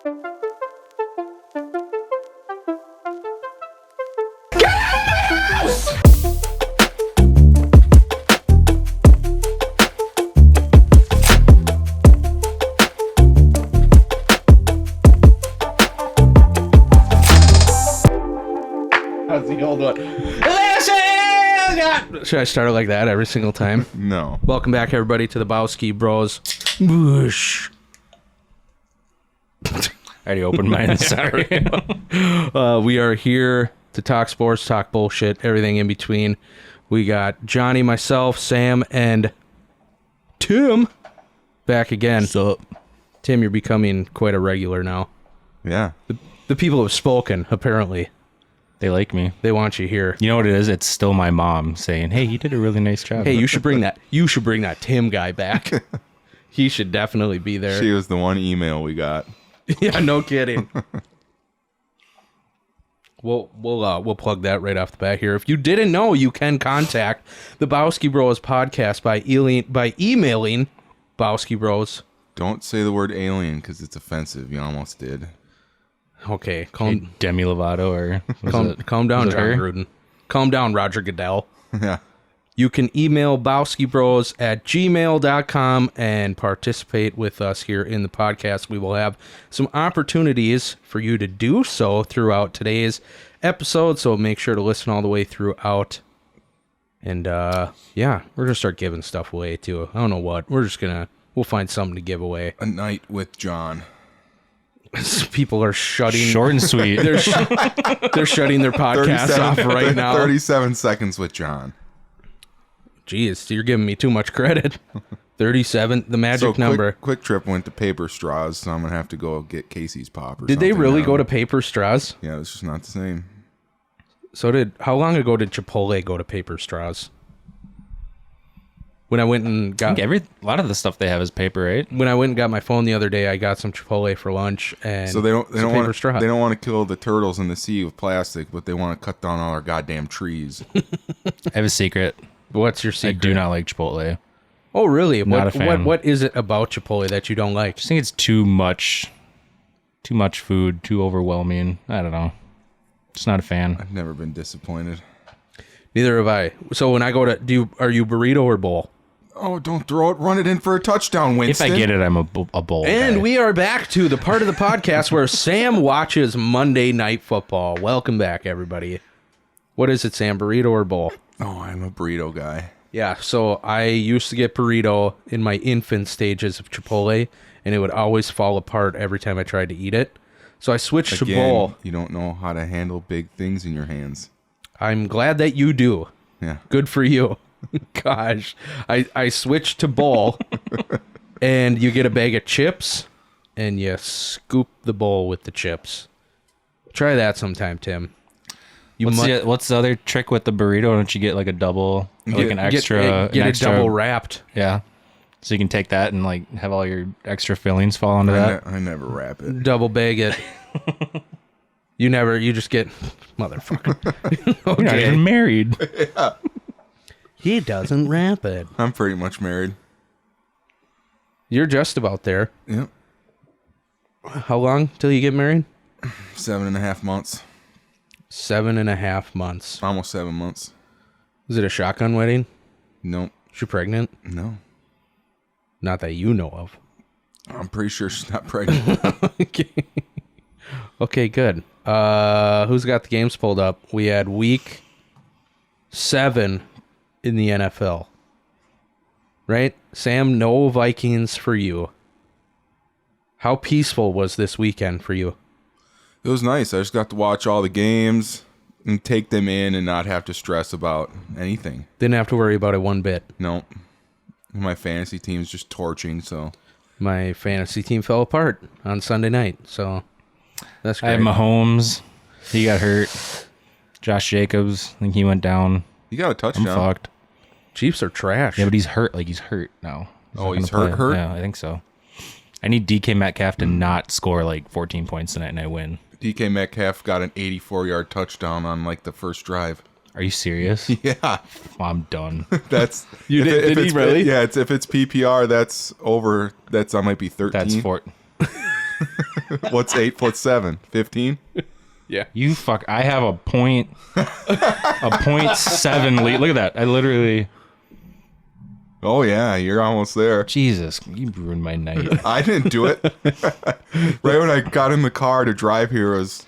How's the old one? Should I start it like that every single time? No. Welcome back, everybody, to the Bowski Bros. Boosh. I already opened mine. Sorry. We are here to talk sports, talk bullshit, everything in between. We got Johnny, myself, Sam, and Tim back again. What's up? Tim, you're becoming quite a regular now. Yeah. The people have spoken, apparently. They like me. They want you here. You know what it is? It's still my mom saying, "Hey, you did a really nice job." Hey, you should bring that Tim guy back. He should definitely be there. She was the one email we got. Yeah, no kidding. We'll plug that right off the bat here. If you didn't know, you can contact the Bowski Bros podcast by emailing Bowski Bros. Don't say the word alien because it's offensive. You almost did. Okay, Demi Lovato or calm down, John her? Gruden. Calm down, Roger Goodell. Yeah. You can email bowskibros@gmail.com and participate with us here in the podcast. We will have some opportunities for you to do so throughout today's episode, so make sure to listen all the way throughout. And, yeah, we're going to start giving stuff away, too. I don't know what. We'll find something to give away. A night with John. People are shutting... Short and sweet. They're shutting their podcasts off right now. 37 seconds with John. Jeez, you're giving me too much credit. 37, the magic number. Quick Trip went to paper straws, so I'm going to have to go get Casey's Pop or Did something they really now. go to paper straws? Yeah, it's just not the same. How long ago did Chipotle go to paper straws? When I went and got... A lot of the stuff they have is paper, right? When I went and got my phone the other day, I got some Chipotle for lunch, and So they don't paper straw. They don't want to kill the turtles in the sea with plastic, but they want to cut down all our goddamn trees. I have a secret. What's your I secret? do not like Chipotle. Oh, really? Not a fan. What is it about Chipotle that you don't like? I just think it's too much food, too overwhelming. I don't know. Just not a fan. I've never been disappointed. Neither have I. So when I go to... Are you burrito or bowl? Oh, don't throw it. Run it in for a touchdown, Winston. If I get it, I'm a bowl And guy. we are back to the part of the podcast where Sam watches Monday Night Football. Welcome back, everybody. What is it, Sam? Burrito or bowl? Oh, I'm a burrito guy. Yeah, so I used to get burrito in my infant stages of Chipotle, and it would always fall apart every time I tried to eat it. So I switched to bowl. You don't know how to handle big things in your hands. I'm glad that you do. Yeah. Good for you. Gosh, I switched to bowl, and you get a bag of chips, and you scoop the bowl with the chips. Try that sometime, Tim. What's the other trick with the burrito? Don't you get like a double, like an extra? Get an it extra, double wrapped. Yeah. So you can take that and like have all your extra fillings fall onto that. I never wrap it. Double bag it. You just get... Motherfucker. You're not even married. Yeah. He doesn't wrap it. I'm pretty much married. You're just about there. Yep. How long till you get married? 7.5 months. 7.5 months. Almost 7 months. Is it a shotgun wedding? Nope. Is she pregnant? No. Not that you know of. I'm pretty sure she's not pregnant. Okay, good. Who's got the games pulled up? We had week 7 in the NFL. Right? Sam, no Vikings for you. How peaceful was this weekend for you? It was nice. I just got to watch all the games and take them in and not have to stress about anything. Didn't have to worry about it one bit. Nope. My fantasy team's just torching, so. My fantasy team fell apart on Sunday night, so that's great. I have Mahomes. He got hurt. Josh Jacobs, I think he went down. You got a touchdown. I'm fucked. Chiefs are trash. Yeah, but he's hurt. Like, he's hurt now. He's not gonna hurt? play. Hurt? Yeah, I think so. I need DK Metcalf to not score like 14 points tonight and I win. DK Metcalf got an 84-yard touchdown on like the first drive. Are you serious? Yeah. Well, I'm done. That's Did he really? Yeah, if it's PPR, that's over. That might be 13. That's 4. What's 8'7"? 15? Yeah. You fuck. I have a 0.7 lead. Look at that. I literally. Oh, yeah, you're almost there. Jesus, you ruined my night. I didn't do it. Right when I got in the car to drive here was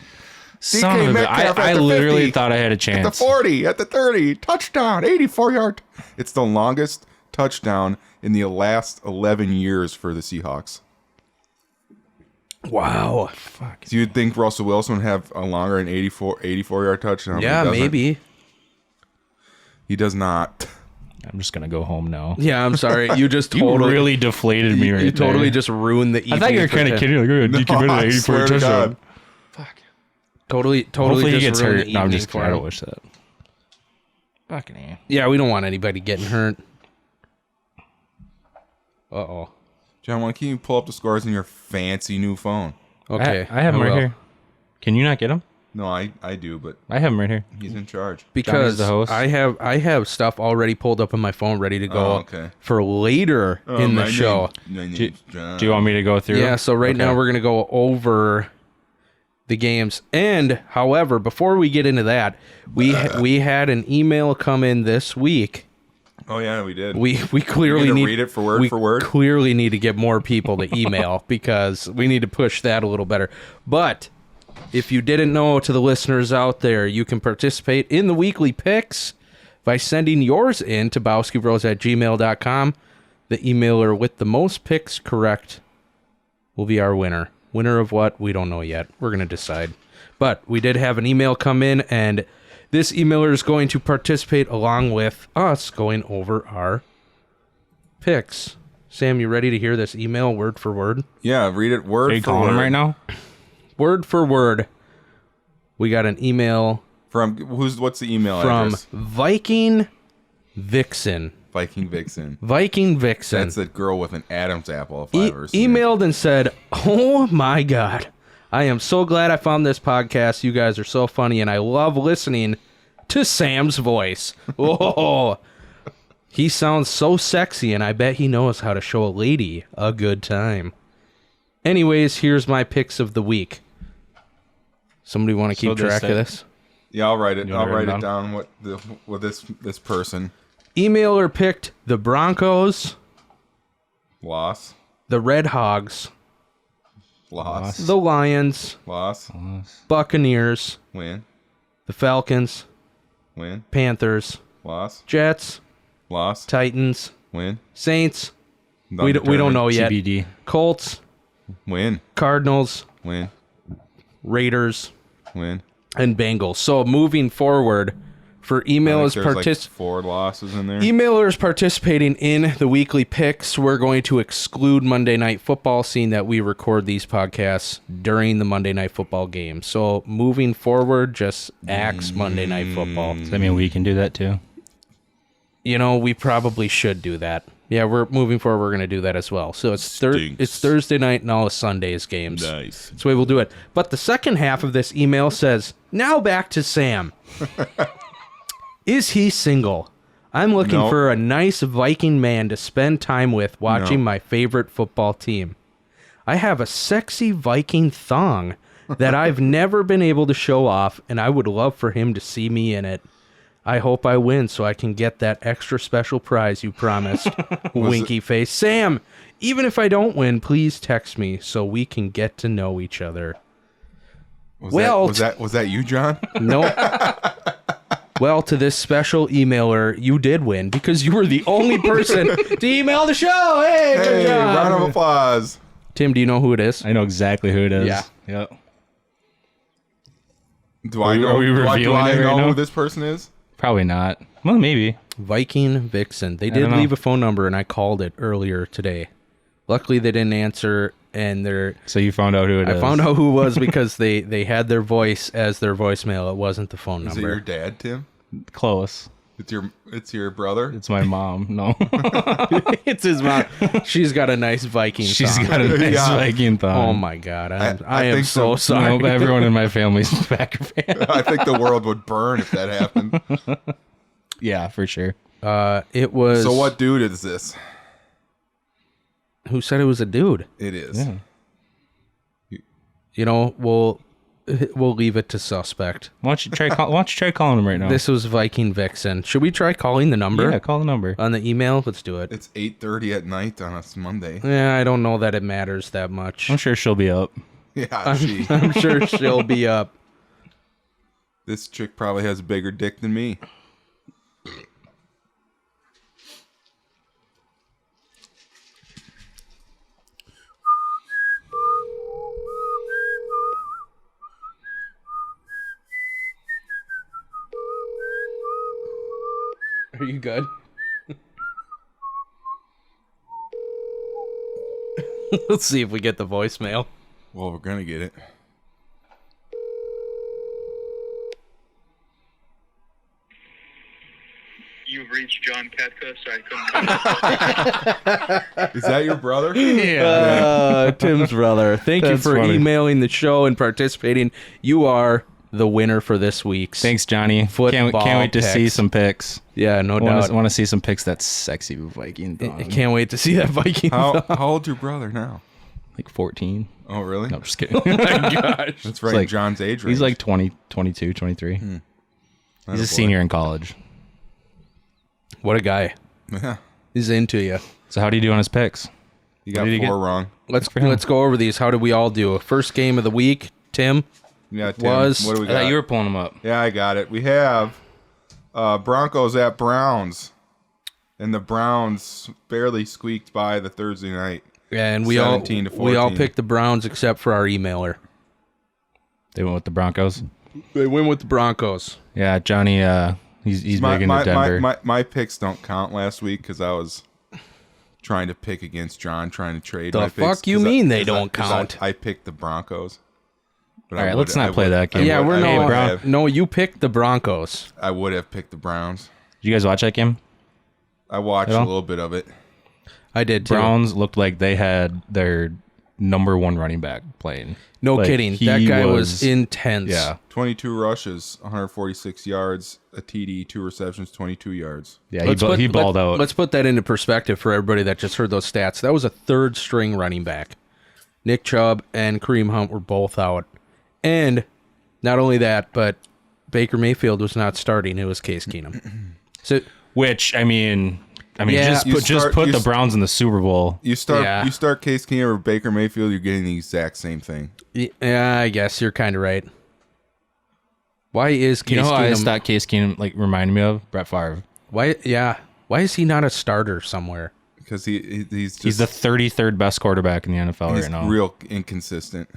Son of a, Metcalf I at the literally 50, thought I had a at the chance. 40, at the 30, touchdown, 84-yard. It's the longest touchdown in the last 11 years for the Seahawks. Wow. Fuck. So you'd think Russell Wilson would have a longer than 84-yard touchdown. But Yeah, he doesn't. maybe. He does not. I'm just gonna go home now. Yeah, I'm sorry. You just You totally really deflated me right you totally there. just ruined the evening. I thought you were kind of kidding. Like, oh, DQ better than I 84 swear to touchdown. God. Fuck. Totally Hopefully he just gets ruined hurt. the No, I'm evening just for kidding. I him. don't wish that. Fucking A. Yeah, we don't want anybody getting hurt. Uh-oh. John, why can't you pull up the scores in your fancy new phone? Okay. I have him right will. here. Can you not get him? No, I do, but I have him right here. he's in charge. Because the host. I have stuff already pulled up on my phone ready to go Oh, okay. for later in the show. My Do, name's John. do you want me to go through? Yeah, so right now Okay. we're going to go over the games. And, however, before we get into that, we had an email come in this week. Oh, yeah, we did. We clearly You're gonna need read it for word we for word? clearly need to get more people to email because we need to push that a little better. But if you didn't know, to the listeners out there, you can participate in the weekly picks by sending yours in to bowskibros@gmail.com. The emailer with the most picks correct will be our winner. Winner of what? We don't know yet. We're going to decide. But we did have an email come in, and this emailer is going to participate along with us going over our picks. Sam, you ready to hear this email word for word? Yeah, read it word Are you for calling word. him right now? Word for word. We got an email From what's the email from address? Viking Vixen. Viking Vixen. Viking Vixen. That's a girl with an Adam's apple. If I ever seen it. Emailed and said, "Oh my God, I am so glad I found this podcast. You guys are so funny, and I love listening to Sam's voice. Oh, he sounds so sexy, and I bet he knows how to show a lady a good time. Anyways, here's my picks of the week. Somebody want to keep track of this? Yeah, I'll write it. You I'll wanna write write it it down. What this person Emailer picked the Broncos, loss, the Red Hogs, loss, the Lions, loss, Buccaneers, win, the Falcons, win, Panthers, loss, Jets, loss, Titans, win. Saints, we don't know yet, TBD. Colts, Win, Cardinals, win, Raiders, win. and Bengals. So moving forward, for emailers There's like 4 losses in there. emailers participating in the weekly picks, we're going to exclude Monday Night Football, seeing that we record these podcasts during the Monday Night Football game. So moving forward, just axe Monday Night Football. Does that mean we can do that too? You know, we probably should do that. Yeah, we're moving forward. We're going to do that as well. So it's Thursday night and all of Sunday's games. Nice. That's the way we'll do it. But the second half of this email says, "Now back to Sam. Is he single? I'm looking Nope. for a nice Viking man to spend time with watching No. my favorite football team. I have a sexy Viking thong that I've never been able to show off, and I would love for him to see me in it. I hope I win so I can get that extra special prize you promised." Winky face. "Sam, even if I don't win, please text me so we can get to know each other." Was Well, was that you, John? No. Well, to this special emailer, you did win because you were the only person to email the show. Hey, good Hey, job. round of applause. Tim, do you know who it is? I know exactly who it is. Yeah. Yep. Do I know? are we do revealing I it right know now? who this person is? Probably not. Well, maybe. Viking Vixen. They did don't know. leave a phone number, and I called it earlier today. Luckily, they didn't answer, and So you found out who it is. I found out who it was because they had their voice as their voicemail. It wasn't the phone Is it number. your dad, Tim? Close. It's your brother. It's my mom. No. It's his mom. She's got a nice Viking She's song. got a nice Yeah. Viking thong. Oh my God! I I am think so so. sorry. No, but everyone in my family's a Packer fan. I think the world would burn if that happened. Yeah, for sure. It was. So what dude is this? Who said it was a dude? It is. Yeah. we'll leave it to suspect. Why don't you try calling him right now? This was Viking Vixen. Should we try calling the number? Yeah, call the number. On the email? Let's do it. It's 8:30 at night on a Monday. Yeah, I don't know that it matters that much. I'm sure she'll be up. Yeah, I'm sure she'll be up. This chick probably has a bigger dick than me. Are you good? Let's see if we get the voicemail. Well, we're gonna get it. You've reached John Ketka, so I couldn't. Is that your brother? Tim's brother. Thank you That's for funny. emailing the show and participating. You are the winner for this week's. Thanks, Johnny. Football Can't wait to see picks. some pics. Yeah, no doubt. Want to see some pics. That's sexy Viking dog. Can't wait to see that Viking. How old's your brother now? Like 14. Oh, really? No, I'm just kidding. Gosh. That's right. like- John's age range. He's like 20, 22, 23. He's a Attaboy. senior in college. What a guy. Yeah. He's into you. So how do you do on his picks? You got What did he 4 get? wrong. Let's go over these. How did we all do? First game of the week, Tim. Yeah, Tim, Was- what do we I thought got? you were pulling them up. Yeah, I got it. We have Broncos at Browns, and the Browns barely squeaked by the Thursday night. And we 17 to all 14. picked the Browns except for our emailer. They went with the Broncos. They went with the Broncos. Yeah, Johnny. He's big into Denver. My picks don't count last week because I was trying to pick against John, trying to trade. The my picks fuck you 'cause mean they 'cause don't 'cause count? I picked the Broncos. But All right, let's not play that game. Yeah, we're Hey, no. Brown. No, you picked the Broncos. I would have picked the Browns. Did you guys watch that game? I watched At a all? little bit of it. I did too. Browns looked like they had their number one running back playing. No Like, kidding. he That guy was intense. Yeah, 22 rushes, 146 yards, a TD, 2 receptions, 22 yards. yeah. He balled out. Let's put that into perspective for everybody that just heard those stats. That was a third string running back. Nick Chubb and Kareem Hunt were both out. And not only that, but Baker Mayfield was not starting. It was Case Keenum. So Which I mean, Yeah. just You put start- the Browns in the Super Bowl. You start Yeah. Case Keenum or Baker Mayfield, you're getting the exact same thing. yeah, I guess you're kind of right. Why is Case You know who I Keenum? thought Case Keenum reminded me of? Brett Favre. Why? Yeah. Why is he not a starter somewhere? Because he's just He's the 33rd best quarterback in the NFL he's right now. real inconsistent.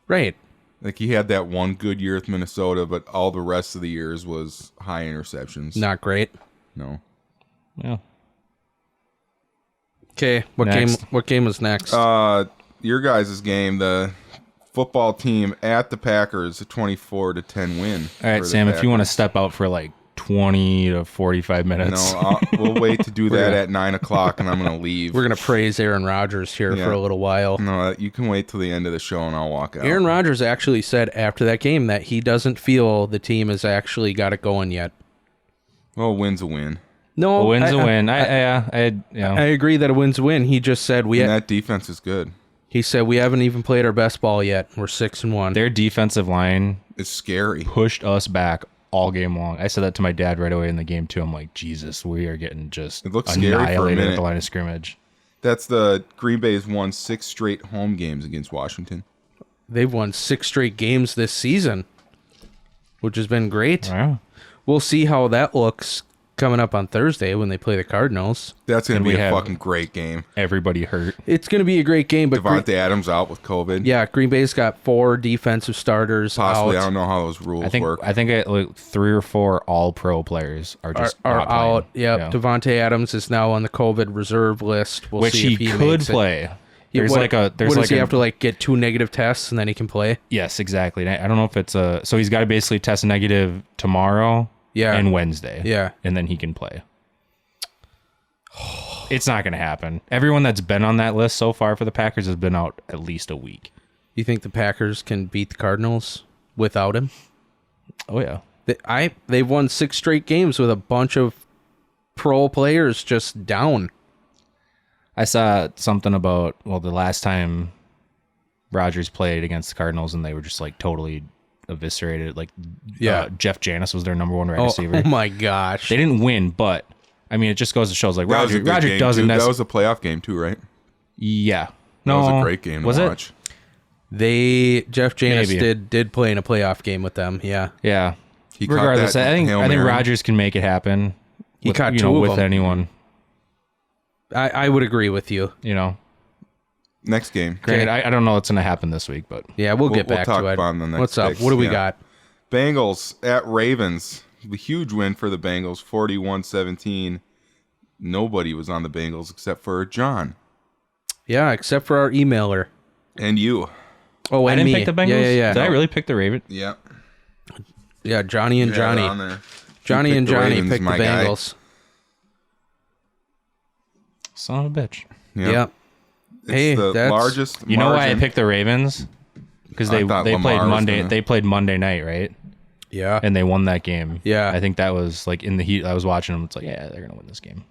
Right. Like he had that one good year with Minnesota, but all the rest of the years was high interceptions. Not great. No. Yeah. Okay. What Next. game? What game was next? Your guys' game, the football team at the Packers, a 24-10 win. All right, Sam. If you want to step out for like 20 to 45 minutes. No, we'll wait to do that at 9 o'clock, and I'm going to leave. We're gonna praise Aaron Rodgers here Yeah. for a little while. No, you can wait till the end of the show, and I'll walk out. Aaron Rodgers actually said after that game that he doesn't feel the team has actually got it going yet. Well, a win's a win. No, A win's a win. I I agree that a win's a win. He just said And that defense is good. he said we haven't even played our best ball yet. We're 6-1. their defensive line It's scary. pushed us back all game long. I said that to my dad right away in the game too. I'm like, Jesus, we are getting just It looks scary for a annihilated at minute. the line of scrimmage. That's the Green Bay's won 6 straight home games against Washington. They've won 6 straight games this season, which has been great. Wow. We'll see how that looks coming up on Thursday when they play the Cardinals. That's going And to be we a have- fucking great game. Everybody hurt. It's going to be a great game, but Devontae Adams out with COVID. yeah, Green Bay's got 4 defensive starters Possibly. I out. don't know how those rules work. I think like 3 or 4 all pro players are just Are not playing. out. Yep. Yeah. Devontae Adams is now on the COVID reserve list. We'll Which see he if he could makes it. play. Yeah, There's what- like a there's what like does he a, have to get 2 negative tests and then he can play? Yes, exactly. And I don't know if it's so he's got to basically test negative tomorrow Yeah. and Wednesday. Yeah. And then he can play. It's not going to happen. Everyone that's been on that list so far for the Packers has been out at least a week. You think the Packers can beat the Cardinals without him? Oh yeah. They've won 6 straight games with a bunch of pro players just down. I saw something about the last time Rodgers played against the Cardinals and they were just like totally eviscerated. Like, Jeff Janis was their number one wide receiver. Oh my gosh. They didn't win, but I mean, it just goes to show like That was a good Roger game, doesn't too. That necessarily. was a playoff game too, right? Yeah. That No, was a great game to was watch. Jeff Janis Maybe. did play in a playoff game with them. Yeah. Yeah. He caught Regardless, that I think Hail Mary. Rodgers can make it happen. He caught two of with them. anyone. I would agree with you. Next game. Granted, I don't know what's going to happen this week, but Yeah, we'll get We'll back talk to it. about it in the next What's up? picks, What do we yeah. got? Bengals at Ravens. A huge win for the Bengals, 41-17. Nobody was on the Bengals except for John Yeah, except for our emailer. and you. Oh, I and didn't me. pick the Bengals. Yeah. Did I really pick the Ravens? Yeah. Yeah, Johnny and You had it Johnny. on there. Johnny You and picked the Johnny Ravens, picked the my guy. Bengals. Son of a bitch. Yeah. It's Hey, the that's- largest You know why I margin. picked the Ravens? Because I they thought played Lamar was Monday. gonna- They played Monday night, right? Yeah. And they won that game. Yeah. I think that was like in the heat. I was watching them. It's like, yeah, they're gonna win this game.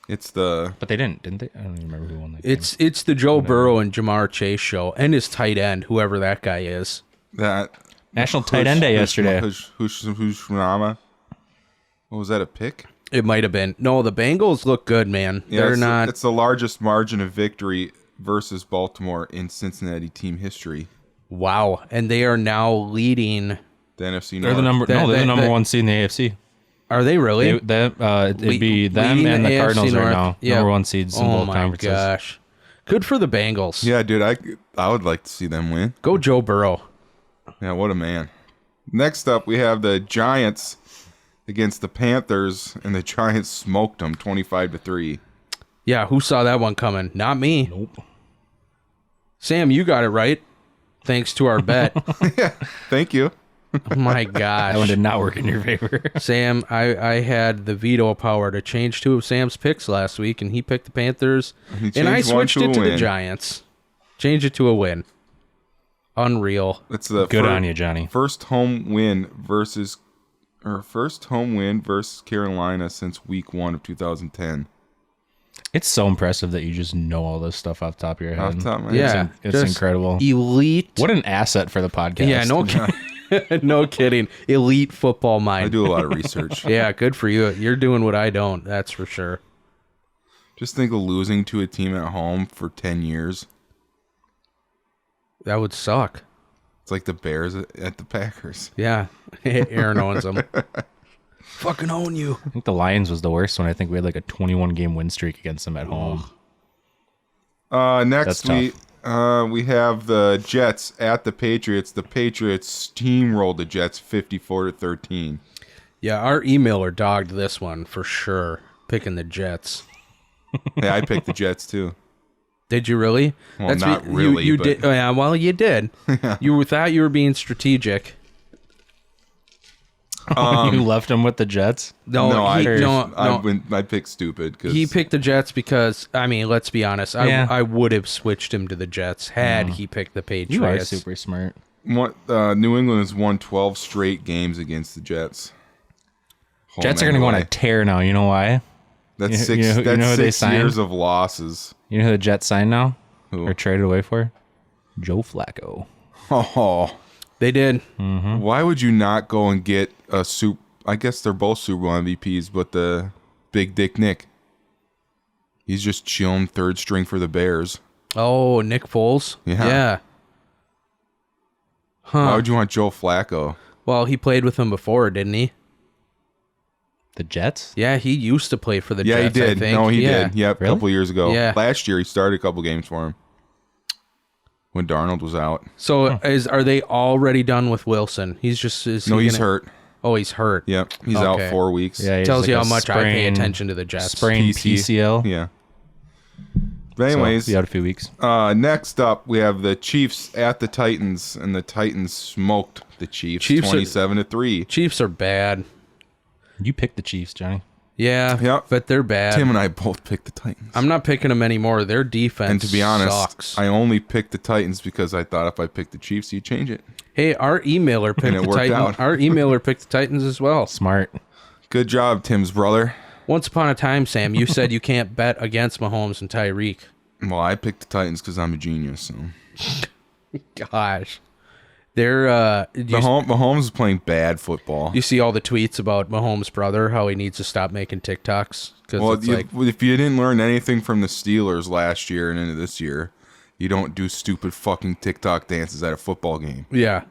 It's the But they didn't they? I don't even remember who won that game. It's the Joe Burrow and Jamar Chase show and his tight end, whoever that guy is. that National Tight End Day yesterday. Hushmanama. What was that? A pick? It might have been. No, the Bengals look good, man. Yeah, They're it's not. It's the largest margin of victory versus Baltimore in Cincinnati team history. Wow. And they are now leading. The NFC North. They're the number. That- No, they're the that- number that- one seed in the AFC. Are they really? It'd be them leading and the AFC Cardinals right North? now. Yeah. Number one seeds in Oh both my conferences. gosh. Good for the Bengals. Yeah, dude, I would like to see them win. Go Joe Burrow. Yeah, what a man. Next up, we have the Giants against the Panthers, and the Giants smoked them 25-3. Yeah, who saw that one coming? Not me. Nope. Sam, you got it right. Thanks to our bet. Thank you. Oh my That one gosh. did not work in your favor. Sam, I had the veto power to change two of Sam's picks last week, and he picked the Panthers, He and I changed one switched to it a to the win. Giants. Change it to a win. Unreal. It's the Good on you, Johnny. first home win versus Carolina since week 1 of 2010. It's so impressive that you just know all this stuff off the top of your head. Off the top of my head. Yeah, it's just incredible. Elite. What an asset for the podcast. Yeah, no kidding. Elite football I mind. do a lot of research. Yeah, good for you. You're doing what I don't. That's for sure. Just think of losing to a team at home for 10 years. That would suck. It's like the Bears at the Packers. Yeah, Aaron owns them. Fucking own you. I think the Lions was the worst one. I think we had like a 21 game win streak against them at home. Next That's we have the Jets at the Patriots. The Patriots steamrolled the Jets 54-13. Yeah, our emailer dogged this one for sure. Picking the Jets. Hey, I picked the Jets too. Did you really? Well, not really, You but- did. Oh, yeah, well, you did. You thought you were being strategic. You left them with the Jets? I picked stupid because He picked the Jets because, I mean, let's be honest. Yeah. I would have switched him to the Jets had he picked the Patriots. You are super smart. New England has won 12 straight games against the Jets. Home Jets are going to go on a anyway. tear now. You know why? That's you six. know who That's they 6 signed? years of losses. You know who the Jets signed now? Who? Or traded away for? Joe Flacco. Oh, They did. why would you not go and get a soup? I guess they're both Super Bowl MVPs, but the Big Dick Nick, he's just chilling third string for the Bears. Oh, Nick Foles? Yeah. Why would you want Joe Flacco? Well, he played with them before, didn't he? The Jets? Yeah, he used to play for the Yeah, Jets, he I did. think. No, he Yeah. did. Yep, Really? a couple years ago. Yeah. Last year he started a couple games for him when Darnold was out. So are they already done with Wilson? He's just... Is No, he he's gonna- hurt. Oh, he's hurt. Yep, he's out Okay. 4 weeks. Yeah, he Tells has you how like a much I pay sprain- attention to the Jets. Sprained PC. PCL. Yeah. But anyways, So, be out a few weeks. next up we have the Chiefs at the Titans, and the Titans smoked the Chiefs, Chiefs are- 27-3. Chiefs are bad. You picked the Chiefs, Johnny. Yeah, Yep. but they're bad. Tim and I both picked the Titans. I'm not picking them anymore. Their defense And to be honest, sucks. I only picked the Titans because I thought if I picked the Chiefs, you'd change it. Hey, our emailer picked it the worked Titans. out. Our emailer picked the Titans as well. Smart. Good job, Tim's brother. Once upon a time, Sam, you said you can't bet against Mahomes and Tyreek. Well, I picked the Titans because I'm a genius. So. Gosh. They're Mahomes is playing bad football. you see all the tweets about Mahomes' brother, how he needs to stop making TikToks? Well, Because if you didn't learn anything from the Steelers last year and into this year, you don't do stupid fucking TikTok dances at a football game. yeah,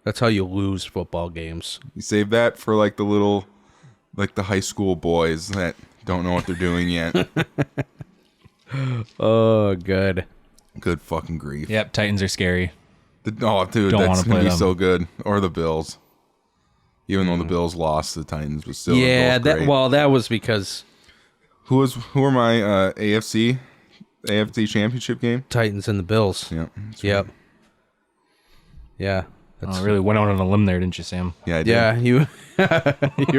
that's how you lose football games. You save that for like the high school boys that don't know what they're doing yet. Oh, good. Good fucking grief. Yep, Titans are scary. Oh, dude, Don't that's wanna gonna play be them. so good. Or the Bills. Even though the Bills lost to the Titans, but still, Yeah, they're both great. that was because Who are my AFC championship game? Titans and the Bills. Yeah. that's Yep. right. Yeah. That's Oh, really went out on a limb there, didn't you, Sam? Yeah, I did. Yeah, you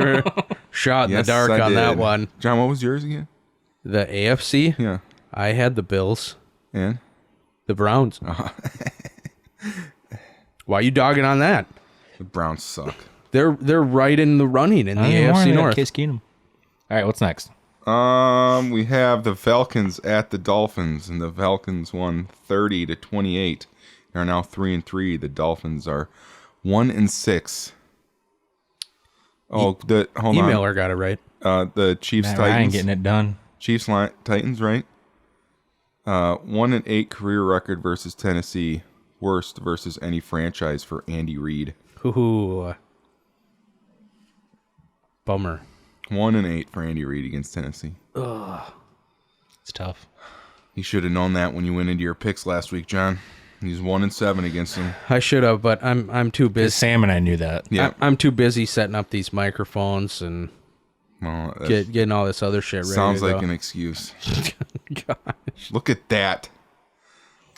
were shot in Yes, the dark I on that did. one. John, what was yours again? The AFC, Yeah. I had the Bills, And? the Browns. Why you dogging on that? The Browns suck. They're right in the running in the I don't know why AFC they got North. Case Keenum. All right, what's next? We have the Falcons at the Dolphins, and the Falcons won 30-28. They are now 3-3. The Dolphins are 1-6. hold on. Emailer got it right. The Chiefs Matt Ryan Titans. getting it done. Chiefs Titans, right? 1-8 career record versus Tennessee. Worst versus any franchise for Andy Reid. Ooh. Bummer. 1-8 for Andy Reid against Tennessee. It's tough. You should have known that when you went into your picks last week, John. He's 1-7 against them. I should have, but I'm too busy. Sam and I knew that. Yeah. I'm too busy setting up these microphones Well, that getting all this other shit ready. sounds to like go. an excuse. Gosh. Look at that.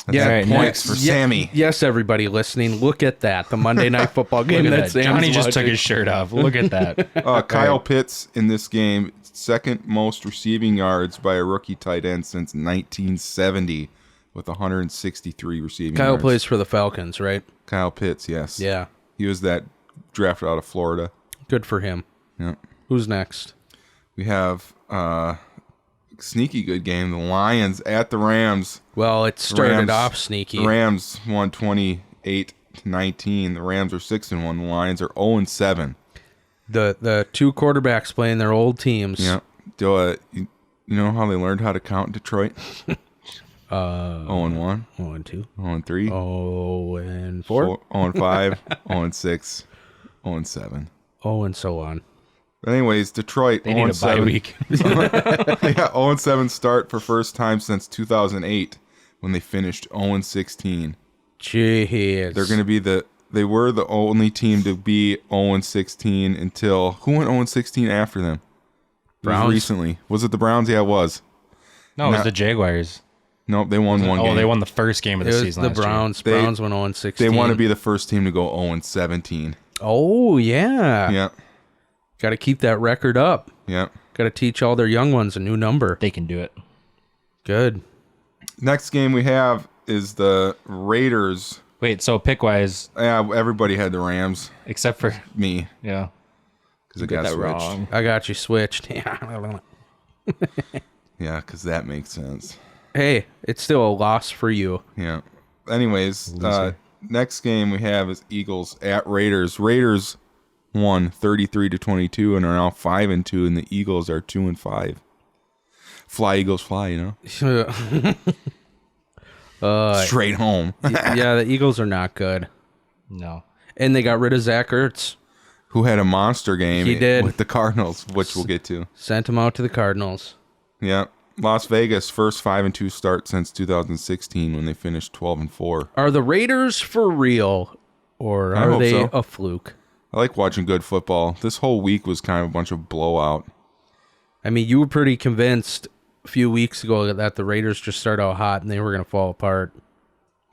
That's Yeah, points next. for Sammy. Yes, everybody listening, look at that. The Monday Night Football game. Look at That's that. Johnny just took watching. his shirt off. Look at that. Kyle Pitts in this game, second most receiving yards by a rookie tight end since 1970 with 163 receiving Kyle yards. plays for the Falcons, right? Kyle Pitts, yes. Yeah. He was that drafted out of Florida. Good for him. Yeah. Who's next? We have sneaky good game. The Lions at the Rams. Well, it started Rams- off sneaky. The Rams won 28-19. The Rams are 6-1. The Lions are 0-7. The two quarterbacks playing their old teams. Yeah. You know how they learned how to count in Detroit? 0-1, 0-2. 0-3, 0-4. 0-5, 0-6, 0-7. Oh, and so on. But anyways, Detroit They need a bye 0-7. week. Yeah, 0-7 start for first time since 2008 when they finished 0-16. Jeez. They're going to be they were the only team to be 0-16 until who went 0-16 after them? It was Browns? recently. Was it the Browns? Yeah, it was. No, it was the Jaguars. Nope, they won one game. Oh, they won the first game of It the was season the last year. Browns. They- Browns went 0-16. They want to be the first team to go 0-17. Oh, yeah. Yeah, Got to keep that record up. yeah. Got to teach all their young ones a new number. They can do it. Good. Next game we have is the Raiders. Wait, so pick-wise, Yeah, everybody had the Rams. except for... Me, Yeah. because it Get got that switched. wrong. I got you switched. Yeah, because that makes sense. Hey, it's still a loss for you. Yeah. Anyways, next game we have is Eagles at Raiders. Raiders won 33-22 and are now 5-2, and the Eagles are 2-5. Fly Eagles fly, you know. Straight home. Yeah, the Eagles are not good. No. And they got rid of Zach Ertz. Who had a monster game He did. with the Cardinals, which we'll get to. Sent him out to the Cardinals. Yeah. Las Vegas first 5-2 start since 2016 when they finished 12-4. Are the Raiders for real, or I are hope they so. a fluke? I like watching good football. This whole week was kind of a bunch of blowout. I mean, you were pretty convinced a few weeks ago that the Raiders just started out hot and they were going to fall apart.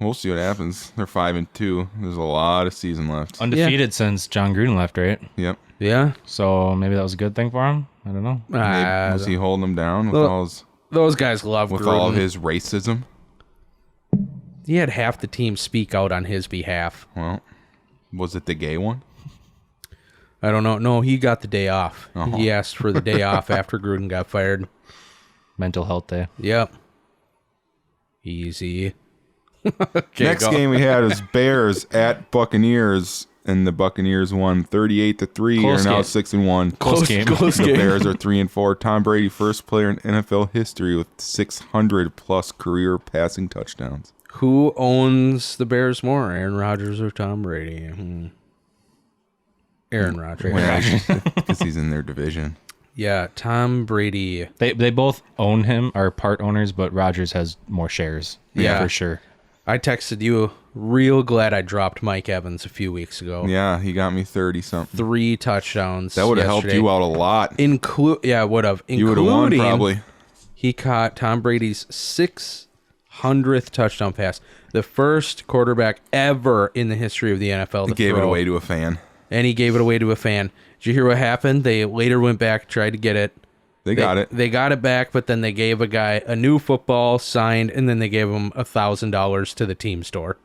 We'll see what happens. They're 5-2. There's a lot of season left. Undefeated since John Gruden left, right? Yep. Yeah? So maybe that was a good thing for him? I don't know. Maybe, was he holding them down with Well, all his those guys love all Gruden. his racism? He had half the team speak out on his behalf. Well, was it the gay one? I don't know. No, he got the day off. Uh-huh. He asked for the day off after Gruden got fired. Mental health day. Yep. Easy. Okay, Next go. game we had was Bears at Buccaneers, and the Buccaneers won 38-3. Close Are now game. 6-1. Close game. Close The game. Bears are 3-4. Tom Brady, first player in NFL history with 600 plus career passing touchdowns. Who owns the Bears more, Aaron Rodgers or Tom Brady? Aaron Rodgers. Because he's in their division. Yeah, Tom Brady. They both own him, are part owners, but Rodgers has more shares. Yeah. For sure. I texted you, real glad I dropped Mike Evans a few weeks ago. Yeah, he got me 30-something. 3 touchdowns. That would have helped you out a lot. Yeah, it would have. You would have won, probably. He caught Tom Brady's 600th touchdown pass. The first quarterback ever in the history of the NFL to He gave it throw. away to a fan. And he gave it away to a fan. Did you hear what happened? They later went back, tried to get it. They got it. They got it back, but then they gave a guy a new football signed, and then they gave him $1,000 to the team store.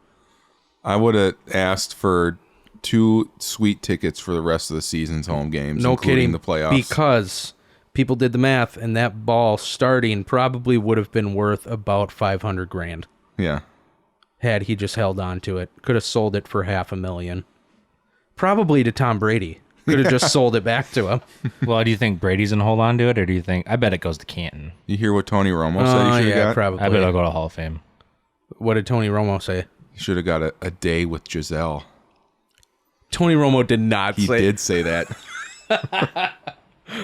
I would have asked for 2 sweet tickets for the rest of the season's home games, No including kidding. the playoffs. Because people did the math, and that ball starting probably would have been worth about $500,000 Yeah. had he just held on to it. Could have sold it for $500,000. Probably to Tom Brady. Could have just sold it back to him. Well, do you think Brady's gonna hold on to it, or do you think? I bet it goes to Canton. You hear what Tony Romo said he should have yeah, got? probably. I bet it'll go to Hall of Fame. What did Tony Romo say? He should have got a day with Giselle. Tony Romo did not He say. did say that.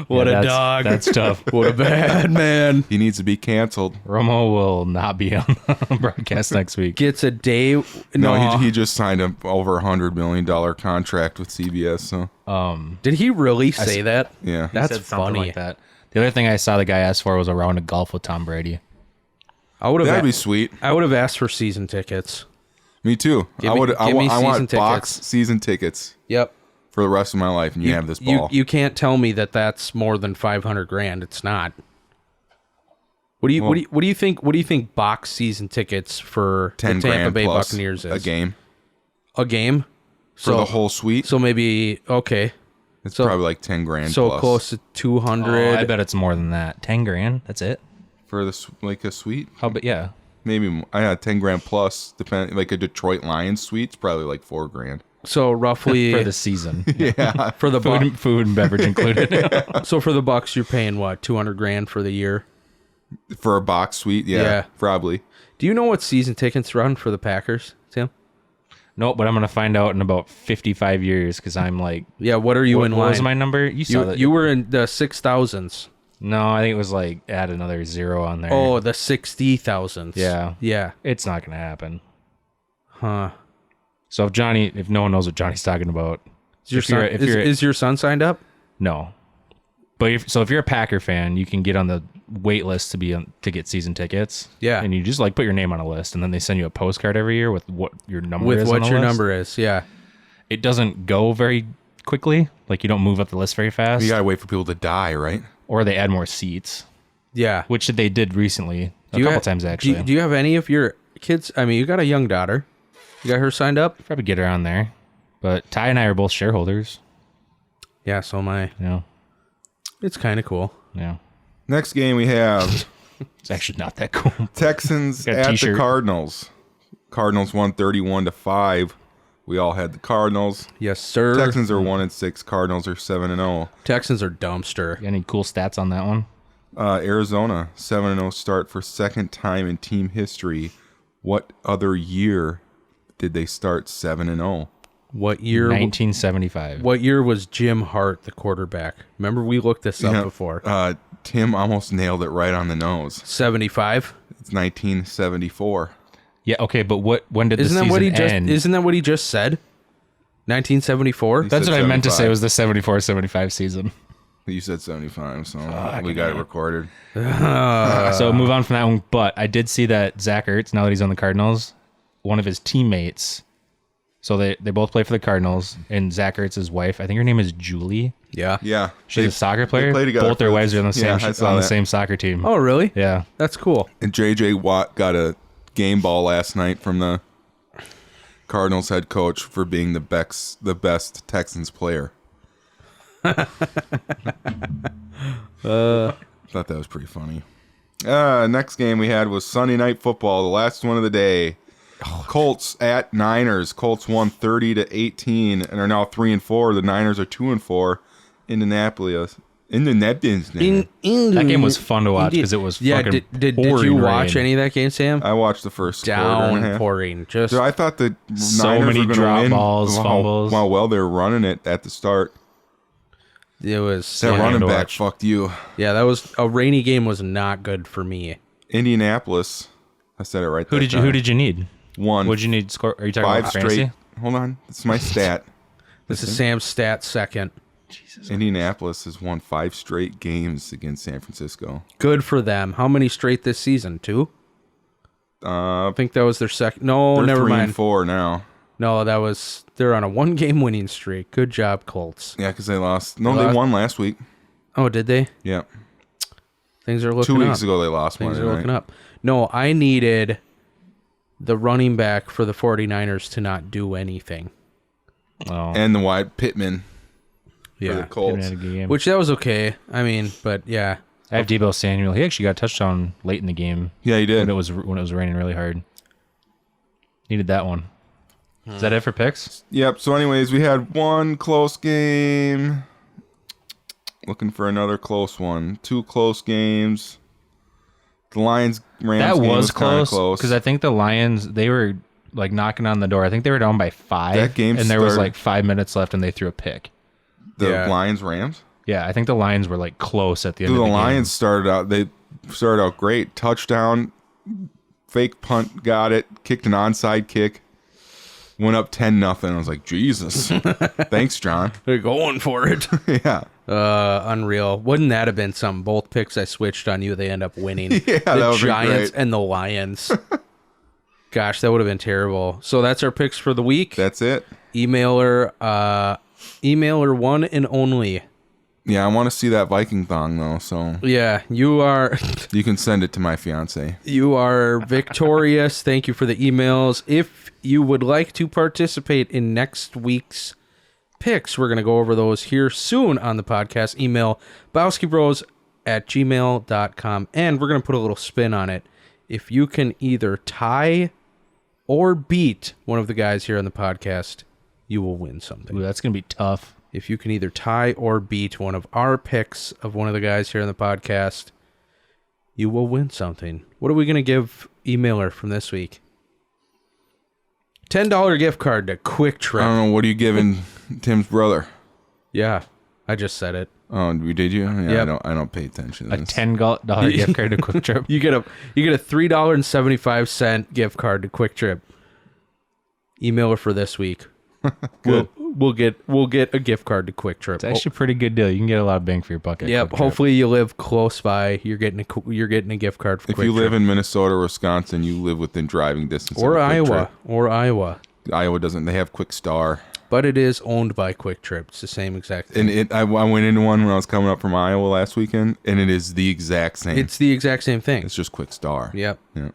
What Yeah, a dog. That's tough. What a bad man. He needs to be canceled. Romo will not be on the broadcast next week. Gets a day. No, he just signed a over $100 million contract with CBS. So Did he really say that? yeah, That's Said something funny. like that. The other thing I saw the guy ask for was a round of golf with Tom Brady. I would that'd have. be sweet. I would have asked for season tickets. Me too. Give me I season want box tickets. season tickets Yep. for the rest of my life, and you have this ball. You can't tell me that that's more than $500,000. It's not. What do you think? What do you think box season tickets for the 10 Tampa grand Bay plus Buccaneers is? a game A game. for the whole suite. So maybe okay. It's so- probably like 10 grand So plus close to 200. Oh, I bet it's more than that. 10 grand. That's it. for like a suite. How about yeah? Maybe I had 10 grand plus, depending like a Detroit Lions suite's probably like 4 grand. So roughly For the season. Yeah, for the Bucks. Food and beverage included. So for the Bucks, you're paying what, $200,000 for the year? for a box suite. Yeah. Probably. Do you know what season tickets run for the Packers, Tim? Nope, but I'm gonna find out in about 55 years because I'm like, Yeah, what are you in what line? was my number? You saw that? You were in the 6,000s. No, I think it was like add another 0 on there. Oh, the 60,000s. Yeah. Yeah. It's not gonna happen. Huh. So if no one knows what Johnny's talking about, Is your son signed up? no. But if you're a Packer fan, you can get on the wait list to get season tickets. Yeah. And you just like put your name on a list, and then they send you a postcard every year with what your number With is. what on the your list. number is, yeah. It doesn't go very quickly. Like you don't move up the list very fast. You gotta wait for people to die, right? Or they add more seats, Yeah. which they did recently a Do you couple ha- times do actually. do you have any of your kids? I mean, you got a young daughter. You got her signed up? Probably get her on there. But Ty and I are both shareholders. Yeah, so am I. You know, It's kind of cool. yeah. Next game we have It's actually not that cool. Texans Got a at the t-shirt. Cardinals. Cardinals won 31-5. We all had the Cardinals. Yes, sir. Texans are 1-6. Cardinals are 7-0. Texans are dumpster. You got any cool stats on that one? Arizona 7-0 start for second time in team history. What other year did they start 7-0? What year? 1975. What year was Jim Hart the quarterback? Remember we looked this up Yeah, before. Tim almost nailed it right on the nose. 75. It's 1974. Yeah, okay, but when did Isn't the that season what he just? end? Isn't that what he just said? 1974. That's said what I meant to say 75. was the 74-75 season. You said 75, so we got it recorded. So move on from that one. But I did see that Zach Ertz, now that he's on the Cardinals, one of his teammates, so they both play for the Cardinals, and Zach Ertz's wife, I think her name is Julie. Yeah. Yeah. She's a soccer player. play together Both their for- wives are on the same Yeah, I saw that. same soccer team. Oh, really? Yeah. That's cool. And J.J. Watt got a game ball last night from the Cardinals head coach for being the best Texans player. Thought that was pretty funny. Next game we had was Sunday Night Football, the last one of the day. Colts at Niners. Colts won 30-18 and are now 3-4. The Niners are 2-4. Indianapolis. That game was fun to watch because it was fucking Did you watch any of that game, Sam? I watched the first quarter and a half. Downpouring. Dude, I thought the so Niners many were going drop to win. balls, fumbles. How well they were running it at the start. It was That running to back watch. fucked you. Yeah, that was a rainy game. Was not good for me. Indianapolis. I said it right. Who did you need? One. What'd you need? Score? Are you talking 5 about straight. fantasy? Hold on. It's my stat. This is Sam's stat second. Indianapolis has won 5 straight games against San Francisco. Good for them. How many straight this season? 2? I think that was their second. No, They're never mind. 3-4 now. No, they're on a 1-game winning streak. Good job, Colts. Yeah, because they lost. No, they won last week. Oh, did they? Yeah. Things are looking 2 up. weeks ago they lost Things Monday are night. looking up. No, I needed the running back for the 49ers to not do anything. Oh, And the wide Pittman for the Yeah. Colts. had a good game. Which that was okay. I mean, but yeah. I have Deebo Samuel. He actually got a touchdown late in the game Yeah, he did. when it was raining really hard. Needed that one. Is that it for picks? Yep. So, anyways, we had one close game. Looking for another close one. 2 close games. The Lions Rams That game was kinda close because I think the Lions, they were like knocking on the door. I think they were down by 5. That game and there was started- like 5 minutes left, and they threw a pick. The Yeah. Lions Rams. Yeah, I think the Lions were like close at the end Dude, of the the Lions started out great. Touchdown, fake punt, got it. Kicked an onside kick. Went up 10-0. I was like, Jesus. Thanks, John. They're going for it. Yeah. Unreal. Wouldn't that have been some? Both picks I switched on you, they end up winning. Yeah, that the would've been Giants great. and the Lions. Gosh, that would have been terrible. So that's our picks for the week. That's it. Emailer one and only. Yeah, I want to see that Viking thong, though, so Yeah, you are you can send it to my fiance. you are victorious. Thank you for the emails. If you would like to participate in next week's picks, we're going to go over those here soon on the podcast. Email bowskibros@gmail.com, and we're going to put a little spin on it. If you can either tie or beat one of the guys here on the podcast, you will win something. Ooh, that's gonna be tough. If you can either tie or beat one of our picks of one of the guys here on the podcast, you will win something. What are we going to give emailer from this week? $10 gift card to Quick I Trip. don't know. What are you giving Tim's brother? Yeah, I just said it. Oh, did you? Yeah, Yep. I don't pay attention to A this. $10 gift card to Quick Trip. You get a $3.75 gift card to Quick Trip. Emailer for this week. Good. We'll get a gift card to Quick Trip. It's actually a pretty good deal. You can get a lot of bang for your buck. At Yep. Quick Trip. Hopefully you live close by. You're getting a gift card for If Quick you live Trip. in Minnesota or Wisconsin, you live within driving distance. or of a Quick Iowa. Or Iowa. Trip. Iowa doesn't. They have Quick Star. But it is owned by Quick Trip. It's the same exact thing. And I went into one when I was coming up from Iowa last weekend, and it is the exact same. It's the exact same thing. It's just Quick Star. Yep. Yeah.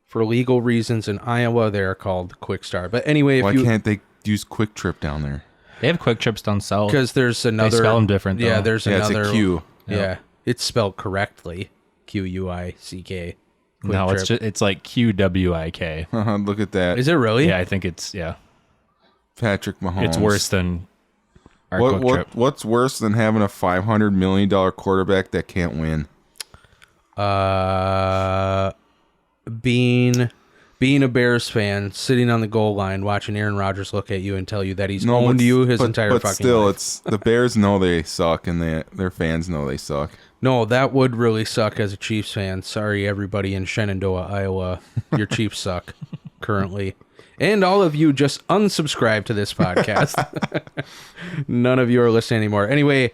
For legal reasons in Iowa, they're called Quick Star. But anyway, Why if you can't they use Quick Trip down there? They have Quick Trips down south. because there's another spell 'em different, Yeah, though. there's Yeah, another it's a Q. Yeah, it's spelled correctly. Quick. No, Quick it's Trip. just it's like QWIK. Look at that. Is it really? Yeah, I think it's Patrick Mahomes. It's worse than our Quick Trip. What's worse than having a $500 million quarterback that can't win? Being a Bears fan, sitting on the goal line, watching Aaron Rodgers look at you and tell you that he's owned you his entire but fucking still, life. it's the Bears know they suck, and their fans know they suck. No, that would really suck as a Chiefs fan. Sorry, everybody in Shenandoah, Iowa. Your Chiefs suck currently. And all of you just unsubscribe to this podcast. None of you are listening anymore. Anyway,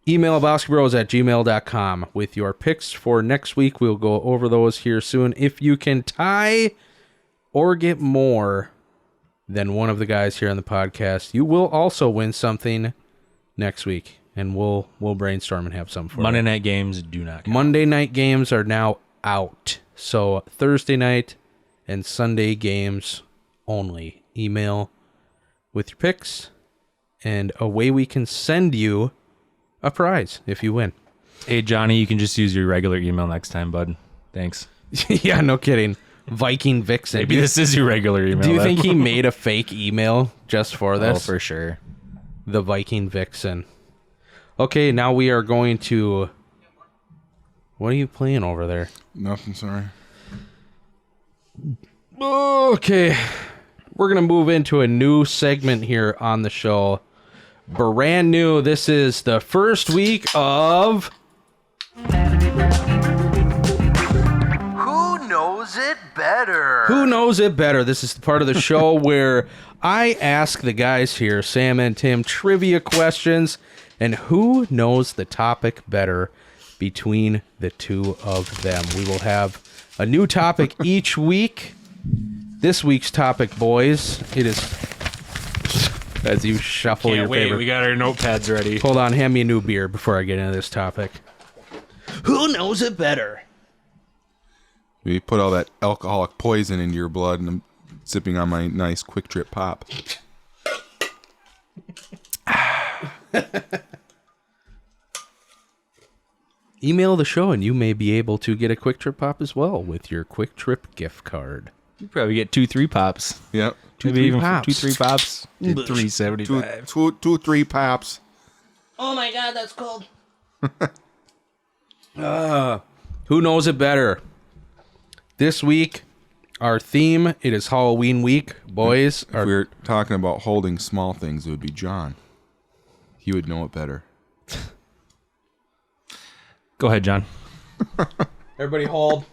email bowskibros@gmail.com with your picks for next week. We'll go over those here soon. If you can tie or get more than one of the guys here on the podcast, you will also win something next week. And we'll brainstorm and have some for Monday you. night games do not count. Monday night games are now out. So Thursday night and Sunday games only. Email with your picks, and away we can send you a prize if you win. Hey, Johnny, you can just use your regular email next time, bud. Thanks. Yeah, no kidding. Viking Vixen. Maybe this is your regular email. Do you then. think he made a fake email just for Oh, this? for sure. The Viking Vixen. Okay, now we are going to... What are you playing over there? Nothing, sorry. Okay. We're going to move into a new segment here on the show. Brand new. This is the first week of... Who knows it better? Who knows it better? This is the part of the show where I ask the guys here, Sam and Tim, trivia questions, and who knows the topic better between the two of them. We will have a new topic each week. This week's topic, boys, it is... As you shuffle your favorite... We got our notepads ready. Hold on, hand me a new beer before I get into this topic. Who knows it better? You put all that alcoholic poison into your blood, and I'm sipping on my nice Quick Trip Pop. Email the show and you may be able to get a Quick Trip Pop as well with your Quick Trip gift card. You probably get 2-3 pops. Yep. Maybe even pops. 2-3 pops. Get $3.75. Two, 3 pops. Oh my god, that's cold. Who knows it better? This week, our theme, it is Halloween week. Boys, If we were talking about holding small things, it would be John. He would know it better. Go ahead, John. everybody hold.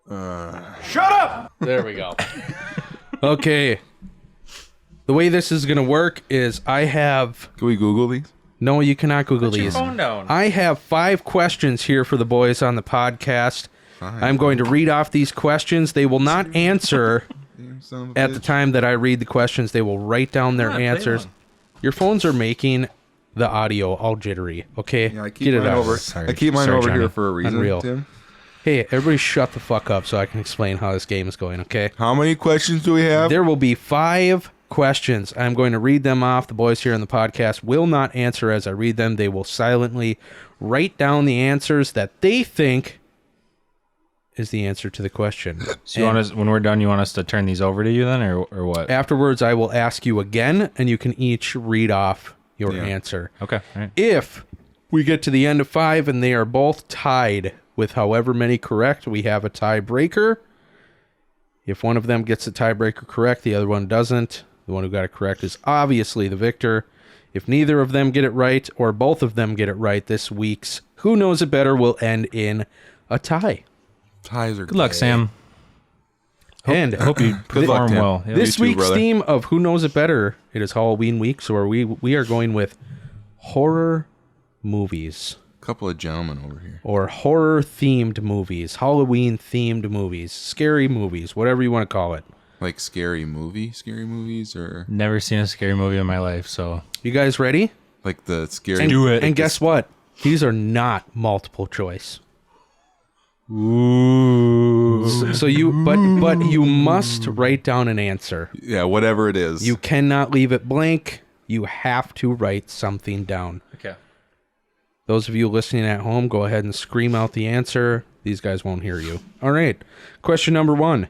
Shut up! There we go. Okay. The way this is going to work is I have... Can we Google these? No, you cannot Google these. down. I have 5 questions here for the boys on the podcast. I'm going to read off these questions. They will not answer Son of a at the bitch. time that I read the questions. They will write down their answers. Your phones are making the audio all jittery. Okay? Yeah, I keep Get it mine out. over. Sorry. I keep mine Sorry, over Johnny. here for a reason. Unreal. Tim. Hey, everybody shut the fuck up so I can explain how this game is going, okay? How many questions do we have? There will be 5 questions. I'm going to read them off. The boys here on the podcast will not answer as I read them. They will silently write down the answers that they think is the answer to the question. So you want us, when we're done, you want us to turn these over to you then, or what? Afterwards, I will ask you again, and you can each read off your Yeah. answer. Okay. All right. If we get to the end of 5 and they are both tied with however many correct, we have a tiebreaker. If one of them gets the tiebreaker correct, the other one doesn't. The one who got it correct is obviously the victor. If neither of them get it right, or both of them get it right, this week's Who Knows It Better will end in a tie. Ties are Good luck, Sam. And Hope you Good luck, perform Tim. well. Yeah. this You too, week's brother. theme of Who Knows It Better, it is Halloween week, so we are going with horror movies. couple of gentlemen over here. Or horror-themed movies, Halloween-themed movies, scary movies, whatever you want to call it. Like scary movies, or Never seen a scary movie in my life, so You guys ready? like the scary. And, Do it. And guess what? These are not multiple choice. ooh. So you, but you must write down an answer. Yeah, whatever it is. You cannot leave it blank. You have to write something down. Okay. Those of you listening at home, go ahead and scream out the answer. These guys won't hear you. All right. Question number 1.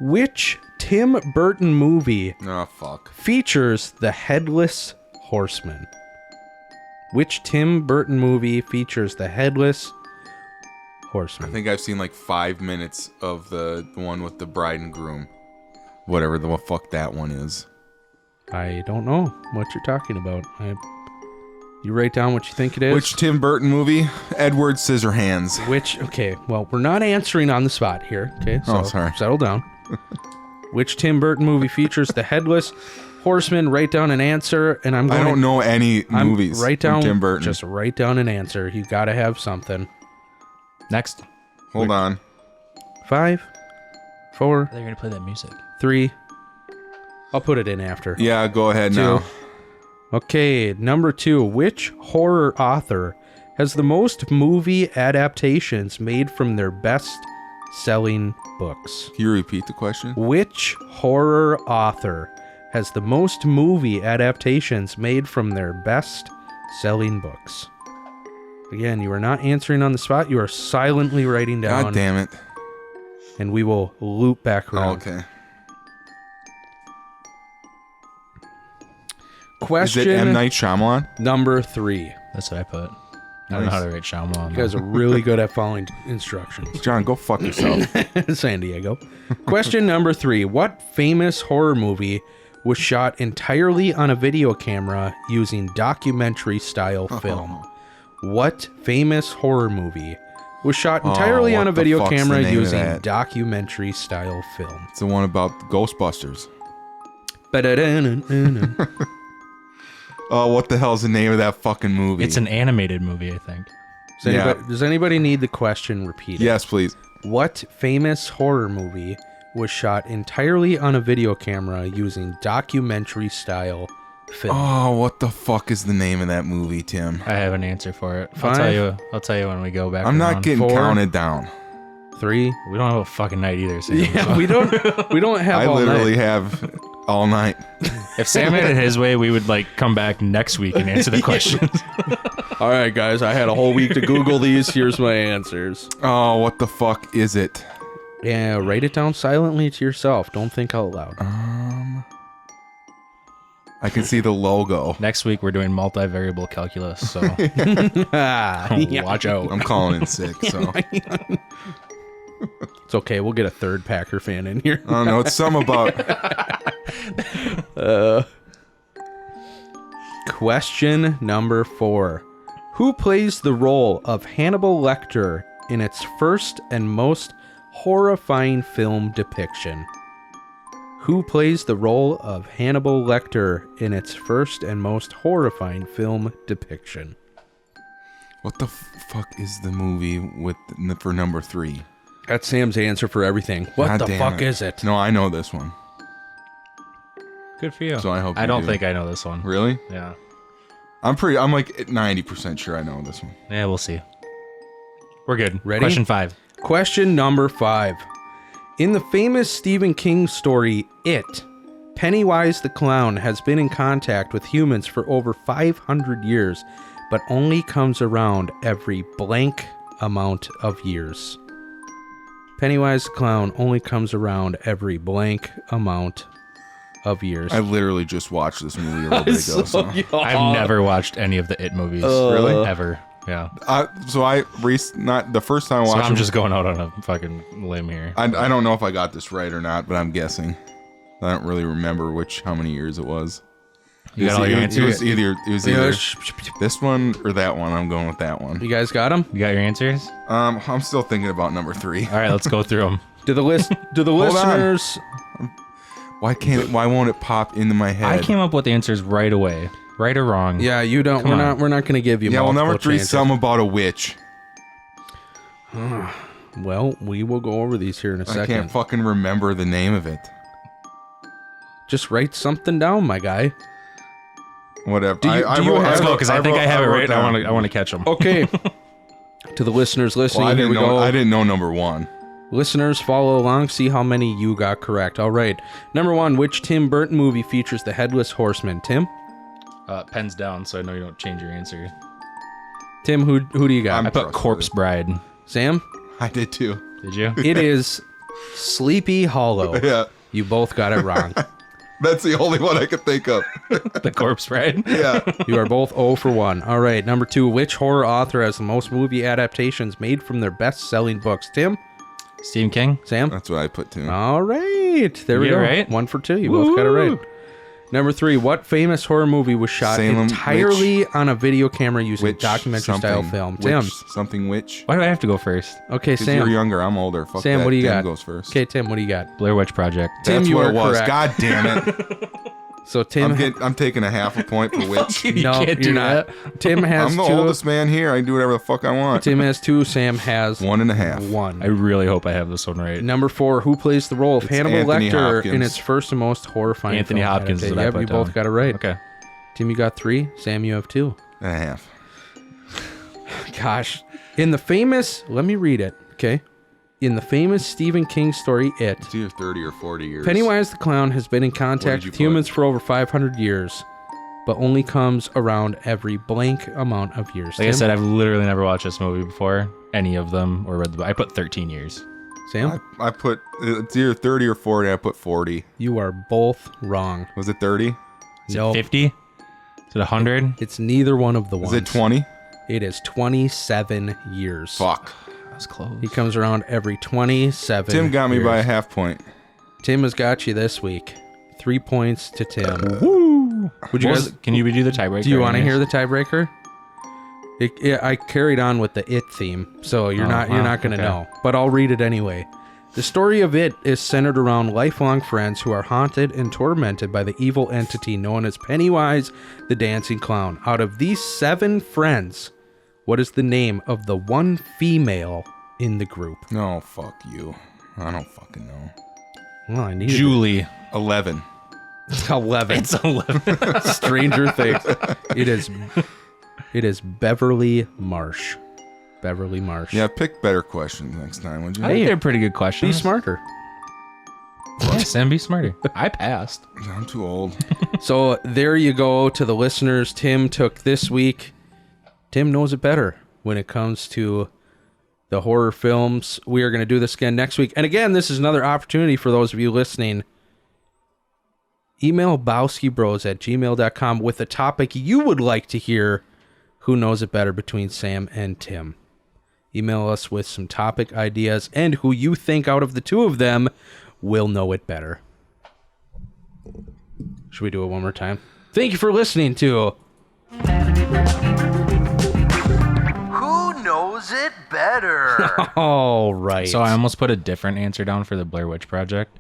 Which Tim Burton movie Oh fuck. features the Headless Horseman? Which Tim Burton movie features the Headless Horseman? I think I've seen like 5 minutes of the one with the bride and groom. Whatever the fuck that one is. I don't know what you're talking about. You write down what you think it is. Which Tim Burton movie? Edward Scissorhands. Okay, well, we're not answering on the spot here. Okay, so Oh, sorry. settle down. Which Tim Burton movie features the Headless Horseman? Write down an answer, and I'm going I don't know any I'm- movies Write down from Tim Burton. Just write down an answer. You got to have something. Next. Hold on. 5, 4, They're gonna play that music. 3. I'll put it in after. Yeah, go ahead 2. now. Okay, number 2. Which horror author has the most movie adaptations made from their best-selling books? Can you repeat the question? Which horror author has the most movie adaptations made from their best-selling books? Again, you are not answering on the spot. You are silently writing down. God damn it. And we will loop back Oh, around. okay. Question Is it M. Night Shyamalan? number 3. That's what I put. I don't know how to write Shyamalan. You guys are really good at following instructions. John, go fuck yourself. San Diego. Question number 3. What famous horror movie was shot entirely on a video camera using documentary-style film? What famous horror movie was shot entirely what on a the video fuck's the camera name of using that? documentary-style film? It's the one about Ghostbusters. Ba-da-da-na-na-na. Oh, what the hell's the name of that fucking movie? It's an animated movie, I think. Does anybody need the question repeated? Yes, please. What famous horror movie was shot entirely on a video camera using documentary-style film? Oh, what the fuck is the name of that movie, Tim? I have an answer for it. 5. I'll tell you when we go back. I'm not around. getting 4. counted down. 3. We don't have a fucking night either, Sam. Yeah, we don't have I all literally night. have all night. If Sam had it his way, we would come back next week and answer the questions. All right, guys, I had a whole week to Google these. Here's my answers. Oh, what the fuck is it? Yeah, write it down silently to yourself. Don't think out loud. I can see the logo. Next week we're doing multivariable calculus, so Yeah. watch out. I'm calling in sick, so. It's okay. We'll get a third Packer fan in here. I don't know. It's some about. Question number 4. Who plays the role of Hannibal Lecter in its first and most horrifying film depiction? Who plays the role of Hannibal Lecter in its first and most horrifying film depiction? What the fuck is the movie for number 3? That's Sam's answer for everything. What God the damn fuck is it? No, I know this one. Good for you. So I hope I you don't do. think I know this one. Really? Yeah. I'm like 90% sure I know this one. Yeah, we'll see. We're good. Ready? Question 5. Question number 5. In the famous Stephen King story, It, Pennywise the Clown has been in contact with humans for over 500 years, but only comes around every blank amount of years. Pennywise the Clown only comes around every blank amount of years. I literally just watched this movie a little bit ago. So. I've never watched any of the It movies. Really? Ever. Yeah. Not the first time I So watched I'm it, just going out on a fucking limb here. I don't know if I got this right or not, but I'm guessing. I don't really remember how many years it was. You got all your answers? It was either this one or that one. I'm going with that one. You guys got them? You got your answers? I'm still thinking about number 3. All right, let's go through them. Do the on. listeners... Why won't it pop into my head? I came up with the answers right away. Right or wrong? Yeah, you don't. Come on. We're not going to give you. Yeah, well, number multiple 3 chances. something about a witch. Well, we will go over these here in a I second. can't fucking remember the name of it. Just write something down, my guy. Whatever. Do you have- Let's go because I think I have it wrote right. down. I want to catch them. Okay. To the listeners listening, Well, here we go. I didn't know number 1. Listeners, follow along. See how many you got correct. All right. Number 1, which Tim Burton movie features the Headless Horseman? Tim? Pens down, so I know you don't change your answer. Tim, who do you got? I put Corpse Bride. Sam? I did too. Did you? It is Sleepy Hollow. Yeah. You both got it wrong. That's the only one I could think of. The Corpse Bride? Yeah. You are both 0 for 1. All right. Number 2, which horror author has the most movie adaptations made from their best-selling books? Tim? Stephen King? Sam? That's what I put too. All right. There we You go. get it right? 1 for 2. You both got it right. Number 3, what famous horror movie was shot Salem entirely on a video camera using Witch documentary-style something. film? Witch, Tim. something witch. Why do I have to go first? Okay, Because Sam. you're younger, I'm older. Fuck Sam, that. what do you Tim got? goes first. Okay, Tim, what do you got? Blair Witch Project. Tim, That's you what are it was. correct. God damn it. So Tim, I'm taking a half a point for witch. You no, can't you're do not. Tim has I'm the 2. oldest man here. I can do whatever the fuck I want. Tim has 2. Sam has 1.5. 1. I really hope I have this one right. Number 4, who plays the role of It's Hannibal Anthony Lecter Hopkins. in its first and most horrifying Anthony film Hopkins is adaptation? what I Yep, put you down. both got it right. Okay. Tim, you got 3. Sam, you have 2. 1.5. Gosh. In the famous, let me read it, okay? In the famous Stephen King story, It, It's either 30 or 40 years. Pennywise the Clown has been in What contact did you with put? humans for over 500 years, but only comes around every blank amount of years. Like I Tim? said, I've literally never watched this movie before, any of them, or read the book. I put 13 years. Sam, I put it's either 30 or 40. I put 40. you are both wrong. Was it 30? Is Nope. it 50? Is it 100? It's neither one of the ones. Is it 20? It is 27 years. Fuck. That was close. He comes around every 27 Tim got me years. by a half point. Tim has got you this week. 3 points to Tim. Woo! Would you guys, Can you redo the tiebreaker? do you want to anyways? hear the tiebreaker? I carried on with the It theme, so you're not going to okay. know. But I'll read it anyway. The story of It is centered around lifelong friends who are haunted and tormented by the evil entity known as Pennywise the Dancing Clown. Out of these 7 friends, what is the name of the one female in the group? No, fuck you. I don't fucking know. Well, I need Julie. 11. 11. It's 11. Stranger Things. It is Beverly Marsh. Beverly Marsh. Yeah, pick better questions next time, would you? I think they're pretty good questions. Be smarter. Yeah, Sam, be smarter. I passed. I'm too old. So there you go to the listeners. Tim took this week. Tim knows it better when it comes to the horror films. We are going to do this again next week. And again, this is another opportunity for those of you listening. Email bowskibros@gmail.com with a topic you would like to hear. Who knows it better between Sam and Tim? Email us with some topic ideas and who you think out of the two of them will know it better. Should we do it one more time? Thank you for listening to Who knows it better? All right. So I almost put a different answer down for the Blair Witch Project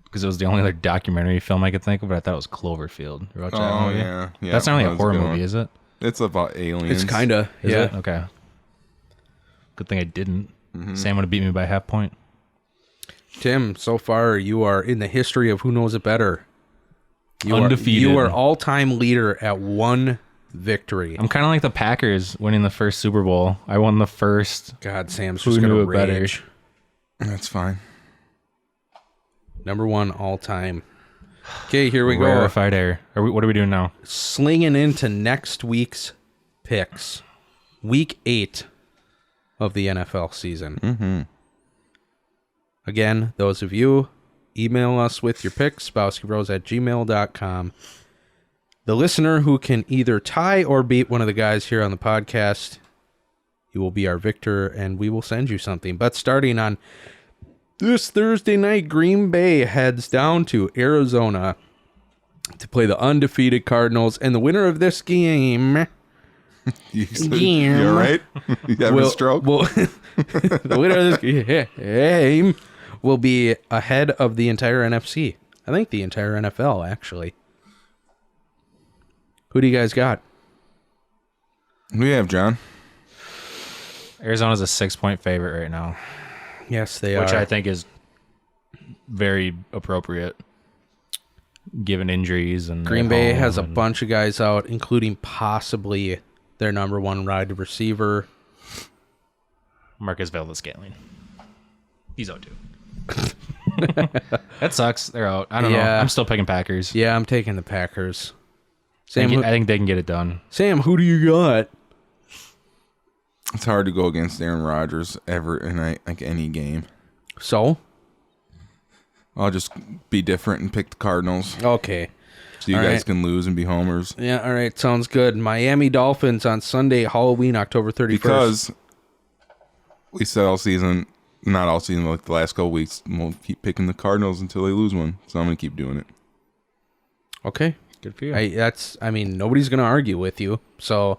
because it was the only other documentary film I could think of, but I thought it was Cloverfield. You watch that Oh, movie? yeah. That's not really that a was horror good movie, one. is it? It's about aliens. It's kind of, Is yeah. it? Okay. Good thing I didn't. Sam would have beat me by a half point. Tim, so far you are in the history of Who Knows It Better. Undefeated. You are all-time leader at 1 victory. I'm kind of like the Packers winning the first Super Bowl. I won the first. God, Sam's Who just going knew to it better? rage. That's fine. Number 1 all-time. Okay, here we go. Rarefied air. What are we doing now? Slinging into next week's picks. Week 8 of the NFL season. Mm-hmm. Again, those of you, email us with your picks, bowskibros@gmail.com. The listener who can either tie or beat one of the guys here on the podcast, you will be our victor, and we will send you something. But starting on this Thursday night, Green Bay heads down to Arizona to play the undefeated Cardinals, and the winner of this game... You all right? You having a stroke? The winner of this game will be ahead of the entire NFC. I think the entire NFL, actually. Who do you guys got? Who do you have, John? Arizona's a 6-point favorite right now, Yes, they which are. I think is very appropriate given injuries. And Green at Bay home has a and- bunch of guys out, including possibly their number 1 wide receiver. Marcus Valdez-Scantling. He's out too. That sucks. They're out. I don't know. Yeah. I'm still picking Packers. Yeah, I'm taking the Packers. I Sam, think they can get it done. Sam, who do you got? It's hard to go against Aaron Rodgers ever in like any game. So? I'll just be different and pick the Cardinals Okay. so you All guys right. can lose and be homers. Yeah, all right. Sounds good. Miami Dolphins on Sunday, Halloween, October 31st. Because we said all season, not all season, but like the last couple weeks, we'll keep picking the Cardinals until they lose one. So I'm going to keep doing it. Okay. Good for you. Nobody's going to argue with you. So,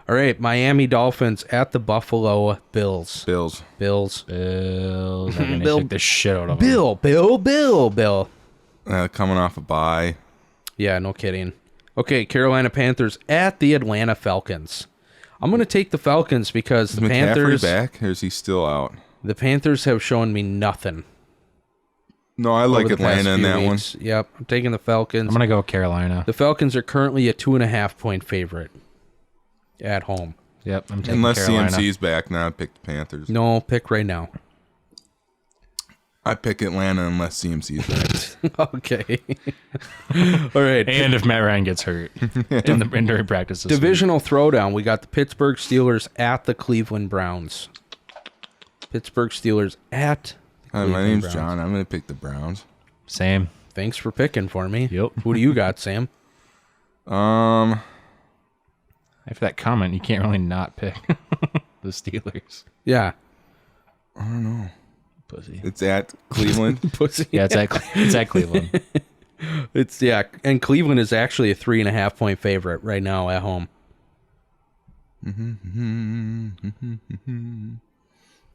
all right, Miami Dolphins at the Buffalo Bills. Bills. Bills are gonna Bill- kick the shit out of them. Bill. Coming off a bye. Yeah, no kidding. Okay, Carolina Panthers at the Atlanta Falcons. I'm going to take the Falcons because Is the McCaffrey Panthers back, or is he still out? The Panthers have shown me nothing. No, I like over the past Atlanta in few that weeks. Yep, I'm taking the Falcons. I'm gonna go Carolina. The Falcons are currently a 2.5-point favorite at home. Yep, I'm one. taking Unless Carolina. CMC's back, now I pick the Panthers. No, pick right now. I pick Atlanta unless CMC is back. Okay. All right. And if Matt Ryan gets hurt in the during practice this week. Divisional throwdown. We got the Pittsburgh Steelers at the Cleveland Browns. Pittsburgh Steelers at the Hi, my Cleveland name's Browns. John. I'm going to pick the Browns. Same. Thanks for picking for me. Yep. Who do you got, Sam? After that comment, you can't really not pick the Steelers. Yeah. I don't know. Pussy. It's at Cleveland. Pussy. Yeah, it's at Cleveland. And Cleveland is actually a 3.5 point favorite right now at home.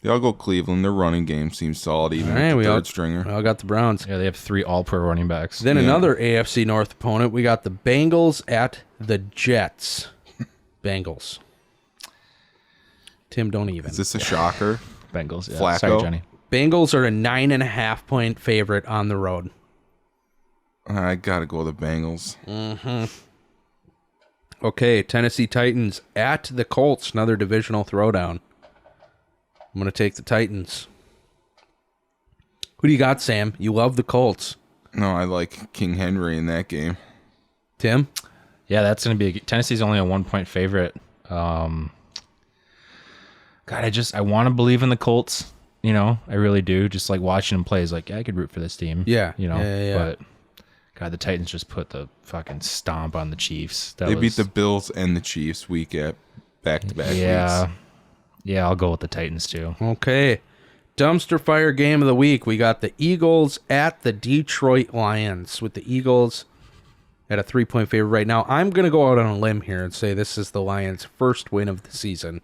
They all go Cleveland. Their running game seems solid, even All right, with we the all third stringer. We all got the Browns. Yeah, they have 3 all-pro running backs. Then another AFC North opponent. We got the Bengals at the Jets. Bengals. Tim, don't even. Is this a shocker? Bengals. Yeah. Flacco? Sorry, Johnny. Bengals are a 9.5 point favorite on the road. I got to go with the Bengals. Okay, Tennessee Titans at the Colts. Another divisional throwdown. I'm going to take the Titans. Who do you got, Sam? You love the Colts. No, I like King Henry in that game. Tim? Yeah, that's going to be Tennessee's only a 1 point favorite. God, I want to believe in the Colts. You know, I really do. Just like watching them play is like, yeah, I could root for this team. Yeah. You know, Yeah. but God, the Titans just put the fucking stomp on the Chiefs. They beat the Bills and the Chiefs back-to-back Yeah. weeks. Yeah, I'll go with the Titans too. Okay. Dumpster fire game of the week. We got the Eagles at the Detroit Lions, with the Eagles at a 3 point favorite right now. I'm going to go out on a limb here and say this is the Lions' first win of the season.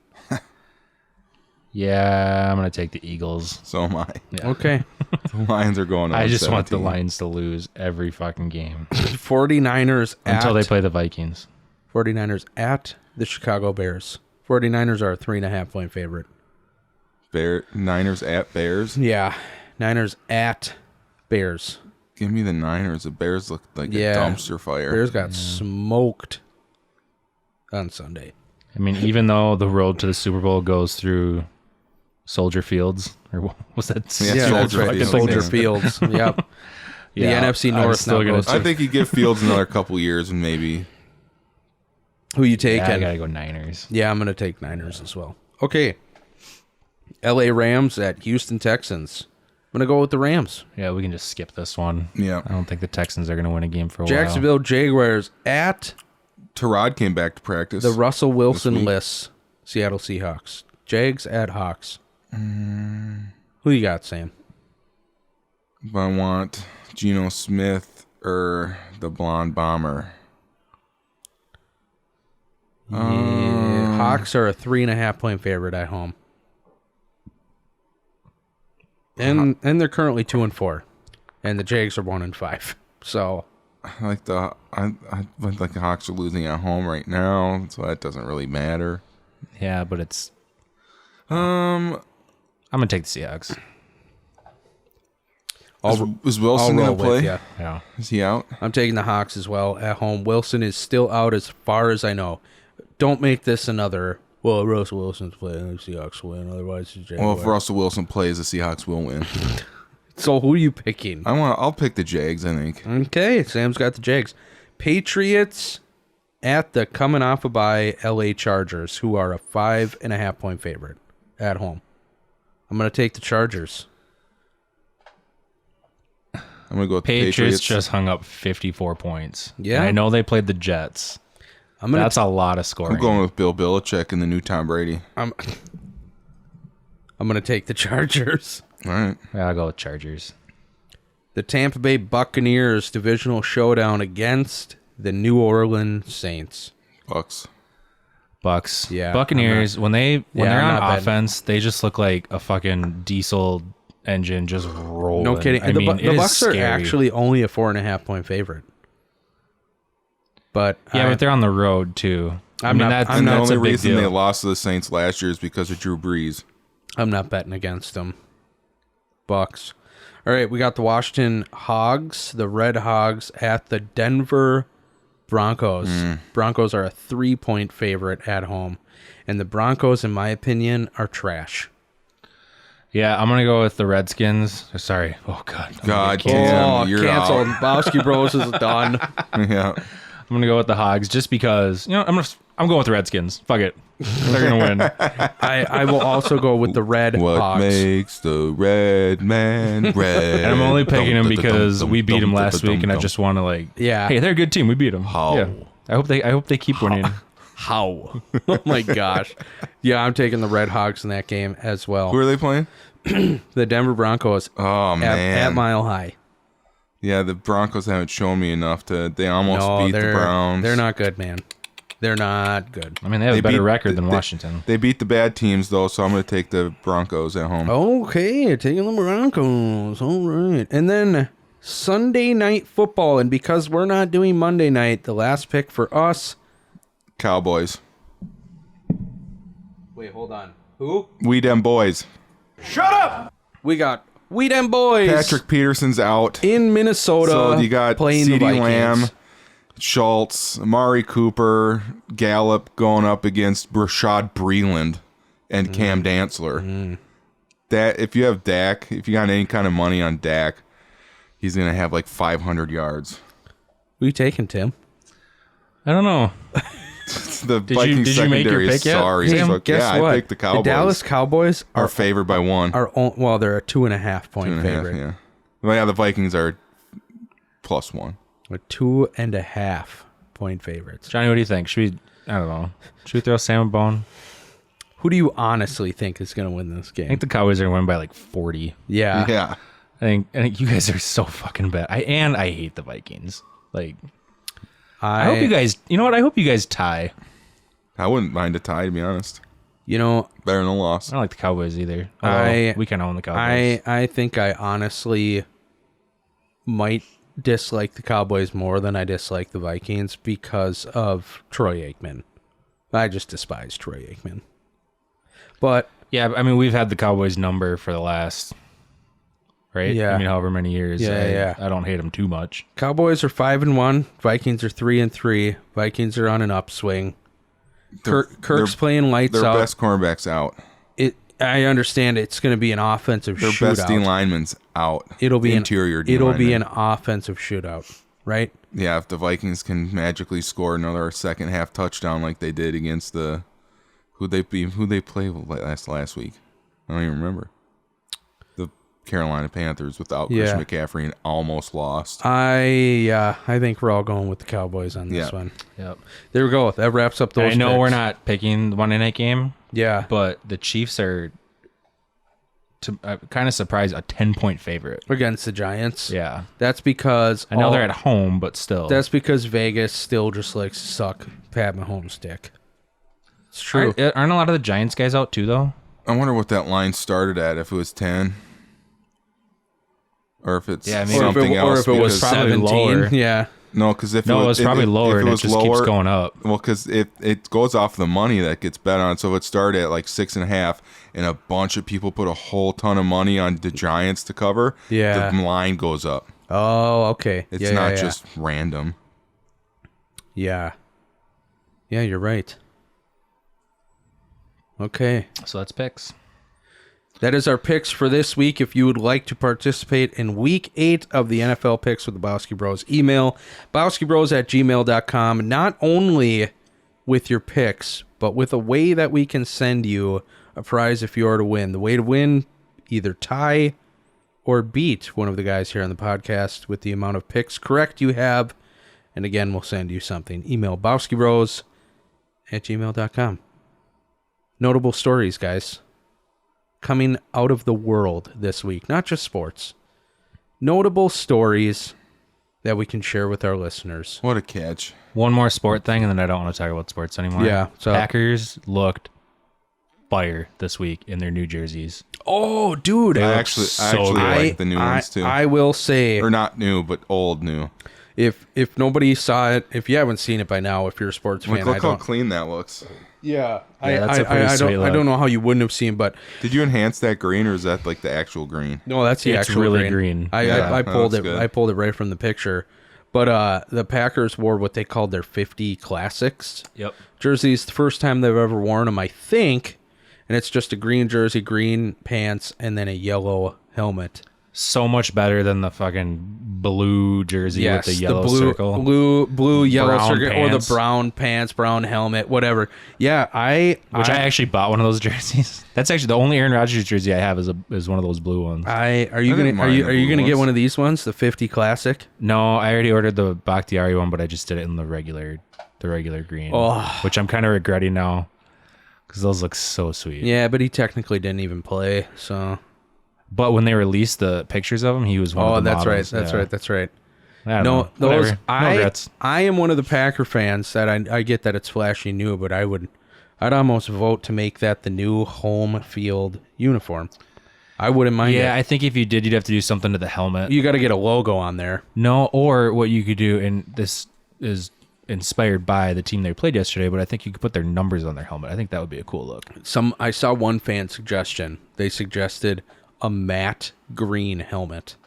Yeah, I'm going to take the Eagles. So am I. Yeah. Okay. The Lions are going on I just want the 17. Lions to lose every fucking game 49ers until they play the Vikings. 49ers at the Chicago Bears. 49ers are a 3.5 point favorite. Niners at Bears. Yeah. Niners at Bears. Give me the Niners. The Bears look like Yeah. a dumpster fire. Bears got smoked on Sunday. I mean, even though the road to the Super Bowl goes through Soldier Fields, or what was that? Yeah, That's Soldier right. Fields. Soldier Fields. Yep. Yeah, the NFC I'm North still now gonna goes I to- think you give Fields another couple years and maybe. Who you taking? Yeah, I gotta go Niners. Yeah, I'm going to take Niners as well. Okay. LA Rams at Houston Texans. I'm going to go with the Rams. Yeah, we can just skip this one. Yeah. I don't think the Texans are gonna win a game for a while. Jacksonville Jaguars at Tyrod came back to practice. the Russell Wilson week. lists. Seattle Seahawks. Jags at Hawks. Who you got, Sam? If I want Geno Smith or the blonde bomber. Hawks are a 3.5 point favorite at home. And they're currently 2-4. And the Jags are 1-5. So I like the Hawks are losing at home right now, so that doesn't really matter. Yeah, but it's. Um, I'm gonna take the Seahawks. is Wilson I'll roll gonna play? with ya. Yeah. Is he out? I'm taking the Hawks as well at home. Wilson is still out as far as I know. Don't make this another, well, Russell Wilson's playing, the Seahawks win, otherwise it's Jaguars. Well, if Russell Wilson plays, the Seahawks will win. So who are you picking? I'll pick the Jags, I think. Okay, Sam's got the Jags. Patriots at the coming off a bye LA Chargers, who are a 5.5 point favorite at home. I'm going to take the Chargers. I'm gonna go with the Patriots Patriots. just hung up 54 points. Yeah. And I know they played the Jets. That's a lot of scoring. I'm going with Bill Belichick and the new Tom Brady. I'm going to take the Chargers. All right. Yeah, I'll go with Chargers. The Tampa Bay Buccaneers divisional showdown against the New Orleans Saints. Bucks. Bucks. Yeah, Buccaneers, when they're I'm on not betting. offense, they just look like a fucking diesel engine just rolling. No kidding. I mean, the it is Bucks are scary. actually only a 4.5 point favorite. But Yeah, but they're on the road too. I'm not- that's, And the that's only a big reason deal. they lost to the Saints last year is because of Drew Brees. I'm not betting against them. Bucks. All right, we got the Washington Hogs, the Red Hogs at the Denver Broncos. Broncos are a 3 point favorite at home. And the Broncos, in my opinion, are trash. Yeah, I'm gonna go with the Redskins. Sorry. Oh God. God damn, you're canceled. out. Bowski Bros is done. Yeah. I'm gonna go with the Hogs just because I'm going with the Redskins. Fuck it. They're gonna win. I will also go with the Red What Hogs. makes the red man red? And I'm only picking them because we beat them last week, and I just want to hey, they're a good team. We beat them. How? Yeah. I hope they keep winning. How? Oh my gosh. Yeah, I'm taking the Red Hogs in that game as well. Who are they playing? The Denver Broncos Oh man, at Mile High. yeah, the Broncos haven't shown me enough to. They almost beat the Browns. They're not good, man. They're not good. I mean, they have a better beat- record than they- Washington. They beat the bad teams though, so I'm going to take the Broncos at home. Okay, taking the Broncos. All right. And then Sunday Night Football. And because we're not doing Monday night, the last pick for us. Cowboys. Wait, hold on. Who? We them boys. We got We Dem Boys. Patrick Peterson's out. in Minnesota. So you got playing the CeeDee Vikings. Lamb, Schultz, Amari Cooper, Gallup going up against Rashad Breeland and Cam Dantzler. That if you have Dak, if you got any kind of money on Dak, he's gonna have like 500 yards. Who you taking, Tim? I don't know. The you- Vikings did you make your secondary is pick yet? sorry. Hey, So, guess yeah, what? I picked the Cowboys. The Dallas Cowboys are favored by one. well, they're a 2.5 point 2.5, favorite. yeah. Well, yeah, the Vikings are +1. With 2.5 point favorites. Johnny, what do you think? Should we, I don't know, should we throw Sam a bone? Who do you honestly think is going to win this I game? think the Cowboys are going to win by like 40. Yeah. Yeah. I think you guys are so fucking bad. I hate the Vikings. Like, I hope you guys, you know what? I hope you guys tie. I wouldn't mind a tie, to be honest. You know, Better than a loss. I don't like the Cowboys either. Although we kind of own the Cowboys. I think I honestly might dislike the Cowboys more than I dislike the Vikings because of Troy Aikman. I just despise Troy Aikman. But Yeah, I mean, we've had the Cowboys number for the last, right? Yeah. I mean, however many years. Yeah. I don't hate them too much. Cowboys are 5-1. Vikings are 3-3. Vikings are on an upswing. Kirk's playing lights Their out. best cornerback's out. I understand it's going to be an offensive Their shootout. best D lineman's out. It'll be interior D It'll be lineman. an offensive shootout, right? Yeah, if the Vikings can magically score another second half touchdown like they did against the who they play last week. I don't even remember. The Carolina Panthers without Christian McCaffrey and almost lost. I think we're all going with the Cowboys on this Yeah. one. Yep. There we go. That wraps up those. I know picks. we're not picking the Monday night game, Yeah, but the Chiefs are kind of surprised a 10-point favorite. against the Giants. Yeah. That's because I know they're at home, but still. That's because Vegas still just likes to suck Pat Mahomes' dick. It's true. Aren't a lot of the Giants guys out too, though? I wonder what that line started at, if it was 10. Or if it's Yeah, maybe. something or else. if it was because- probably 17. lower. Yeah. No, because if No, it was it's probably lower, if and it was just keeps going up. Well, because it goes off the money that gets bet on. So it started at like 6.5, and a bunch of people put a whole ton of money on the Giants to cover. Yeah. The line goes up. Oh, okay. It's Yeah, not yeah, just random. Yeah. Yeah, you're right. Okay. So that's picks. That is our picks for this week. If you would like to participate in week 8 of the NFL picks with the Bowski Bros, email bowskibros@gmail.com. Not only with your picks, but with a way that we can send you a prize if you are to win. The way to win, either tie or beat one of the guys here on the podcast with the amount of picks correct you have. And again, we'll send you something. Email bowskibros@gmail.com. Notable stories, guys, coming out of the world this week, not just sports. Notable stories that we can share with our listeners. What a catch. One more sport thing, and then I don't want to talk about sports anymore. Yeah, so- Packers looked fire this week in their new jerseys. Oh, dude. I look actually so good. like the new ones too. I will say, or not new, but old new. if nobody saw it, if you haven't seen it by now, if you're a sports fan, Look I how don't. clean that looks. Yeah, that's a pretty sweet I don't look. know how you wouldn't have seen, but Did you enhance that green, or is that like the actual green? no, that's the It's actual really green. I Yeah, pulled that's it. good. I pulled it right from the picture. But the Packers wore what they called their 50 Classics Yep. jerseys. The first time they've ever worn them, I think. and it's just a green jersey, green pants, and then a yellow helmet. So much better than the fucking blue jersey with the yellow circle. Blue yellow Brown circle, or the pants. brown pants, brown helmet, whatever. Yeah, I actually bought one of those jerseys. That's actually the only Aaron Rodgers jersey I have is one of those blue ones. Are you gonna get one of these ones, the 50 Classic? No, I already ordered the Bakhtiari one, but I just did it in the regular green, which I'm kind of regretting now because those look so sweet. Yeah, but he technically didn't even play, so. But when they released the pictures of him, he was one of the models. That's right. I don't know. Whatever. No regrets. I am one of the Packer fans that I get that it's flashy new, but I'd almost vote to make that the new home field uniform. I wouldn't mind it. Yeah, I think if you did, you'd have to do something to the helmet. You got to get a logo on there. No, or what you could do, and this is inspired by the team they played yesterday, but I think you could put their numbers on their helmet. I think that would be a cool look. I saw one fan suggestion. They suggested a matte green helmet,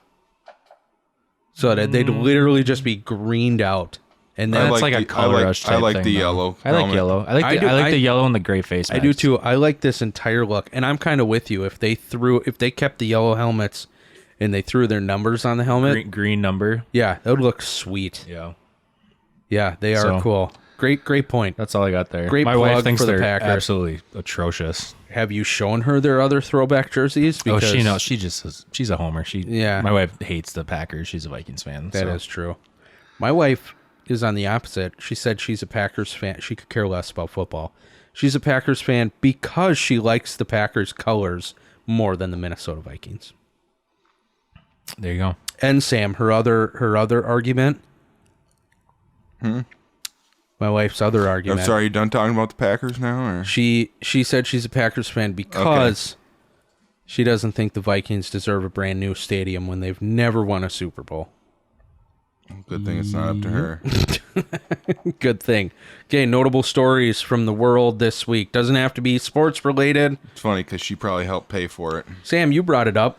so that they'd literally just be greened out, and then that's like a color rush type I like thing, the though. yellow. I like helmet. yellow. I like the yellow and the gray face I mask. do too. I like this entire look, and I'm kind of with you. If they kept the yellow helmets and they threw their numbers on the helmet, green number. yeah, that would look sweet. Yeah, They are cool. Great point. that's all I got there. Great My plug wife thinks for the they're Packers. absolutely atrocious. Have you shown her their other throwback jerseys? Because She knows. She's a homer. Yeah. My wife hates the Packers. She's a Vikings fan. That is true. My wife is on the opposite. She said she's a Packers fan. She could care less about football. She's a Packers fan because she likes the Packers colors more than the Minnesota Vikings. There you go. And Sam, her other argument. My wife's other argument. I'm sorry, you done talking about the Packers now? Or? She said she's a Packers fan because she doesn't think the Vikings deserve a brand new stadium when they've never won a Super Bowl. Good thing it's not up to her. Good thing. Okay, notable stories from the world this week. Doesn't have to be sports related. It's funny because she probably helped pay for it. Sam, you brought it up.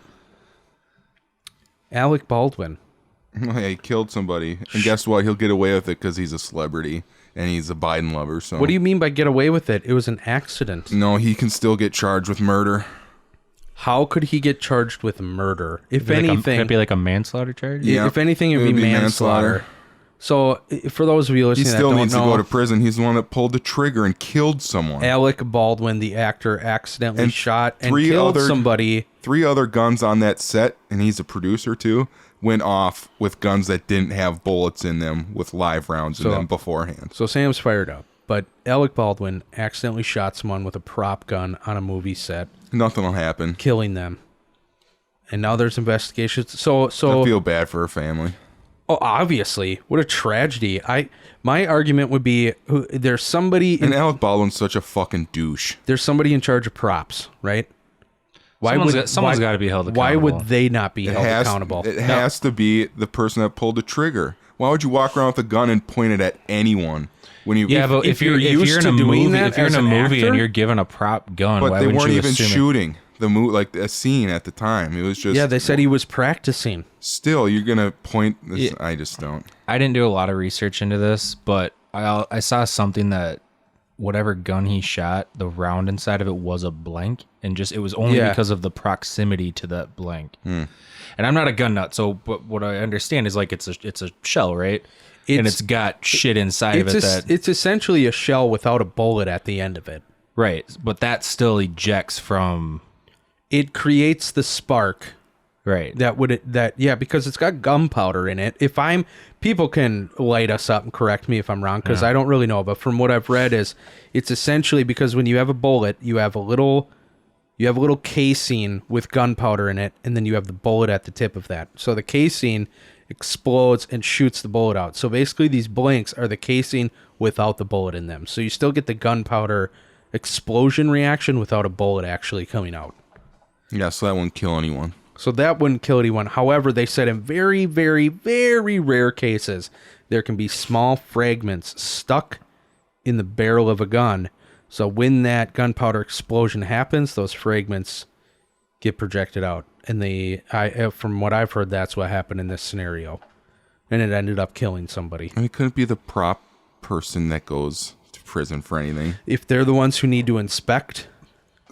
Alec Baldwin. Yeah, he killed somebody. And guess what? He'll get away with it because he's a celebrity and he's a Biden lover. So What do you mean by get away with it? It was an accident. No, he can still get charged with murder. How could he get charged with murder? If Could anything, it be like a manslaughter charge? Yeah. if anything, it would be manslaughter. So, for those of you He listening that still don't needs know, to go to prison. He's the one that pulled the trigger and killed someone. Alec Baldwin, the actor, accidentally And shot and three killed other- somebody. 3 other guns on that set, and he's a producer too, went off with guns that didn't have bullets in them with live rounds in them beforehand. So Sam's fired up. But Alec Baldwin accidentally shot someone with a prop gun on a movie set, Nothing will happen. killing them. And now there's investigations. So I feel bad for her family. oh, obviously, what a tragedy. My argument would be there's somebody And Alec Baldwin's such a fucking douche. there's somebody in charge of props, right? Someone's got to be held accountable. Why would they not be held accountable? It has to be the person that pulled the trigger. Why would you walk around with a gun and point it at anyone when you? Yeah, but if you're used in to a doing movie, that if you're in as a an movie actor? and you're given a prop gun, but why they wouldn't weren't you even assume it? shooting the like a scene at the time. It was just Yeah, they said he was practicing. Still, you're gonna point. This, I just don't. I didn't do a lot of research into this, but I saw something that whatever gun he shot, the round inside of it was a blank, and just it was only because of the proximity to that blank. And I'm not a gun nut, so but what I understand is like it's a shell, right? And it's got shit inside of it It's essentially a shell without a bullet at the end of it. right, but that still ejects from It creates the spark right. because it's got gunpowder in it. People can light us up and correct me if I'm wrong, because I don't really know, but from what I've read is it's essentially because when you have a bullet, you have a little casing with gunpowder in it, and then you have the bullet at the tip of that. So the casing explodes and shoots the bullet out. So basically these blanks are the casing without the bullet in them. So you still get the gunpowder explosion reaction without a bullet actually coming out. Yeah, so that wouldn't kill anyone. So that wouldn't kill anyone. However, they said in very, very, very rare cases, there can be small fragments stuck in the barrel of a gun. So when that gunpowder explosion happens, those fragments get projected out. And from what I've heard, that's what happened in this scenario. And it ended up killing somebody. I mean, it couldn't be the prop person that goes to prison for anything. If they're the ones who need to inspect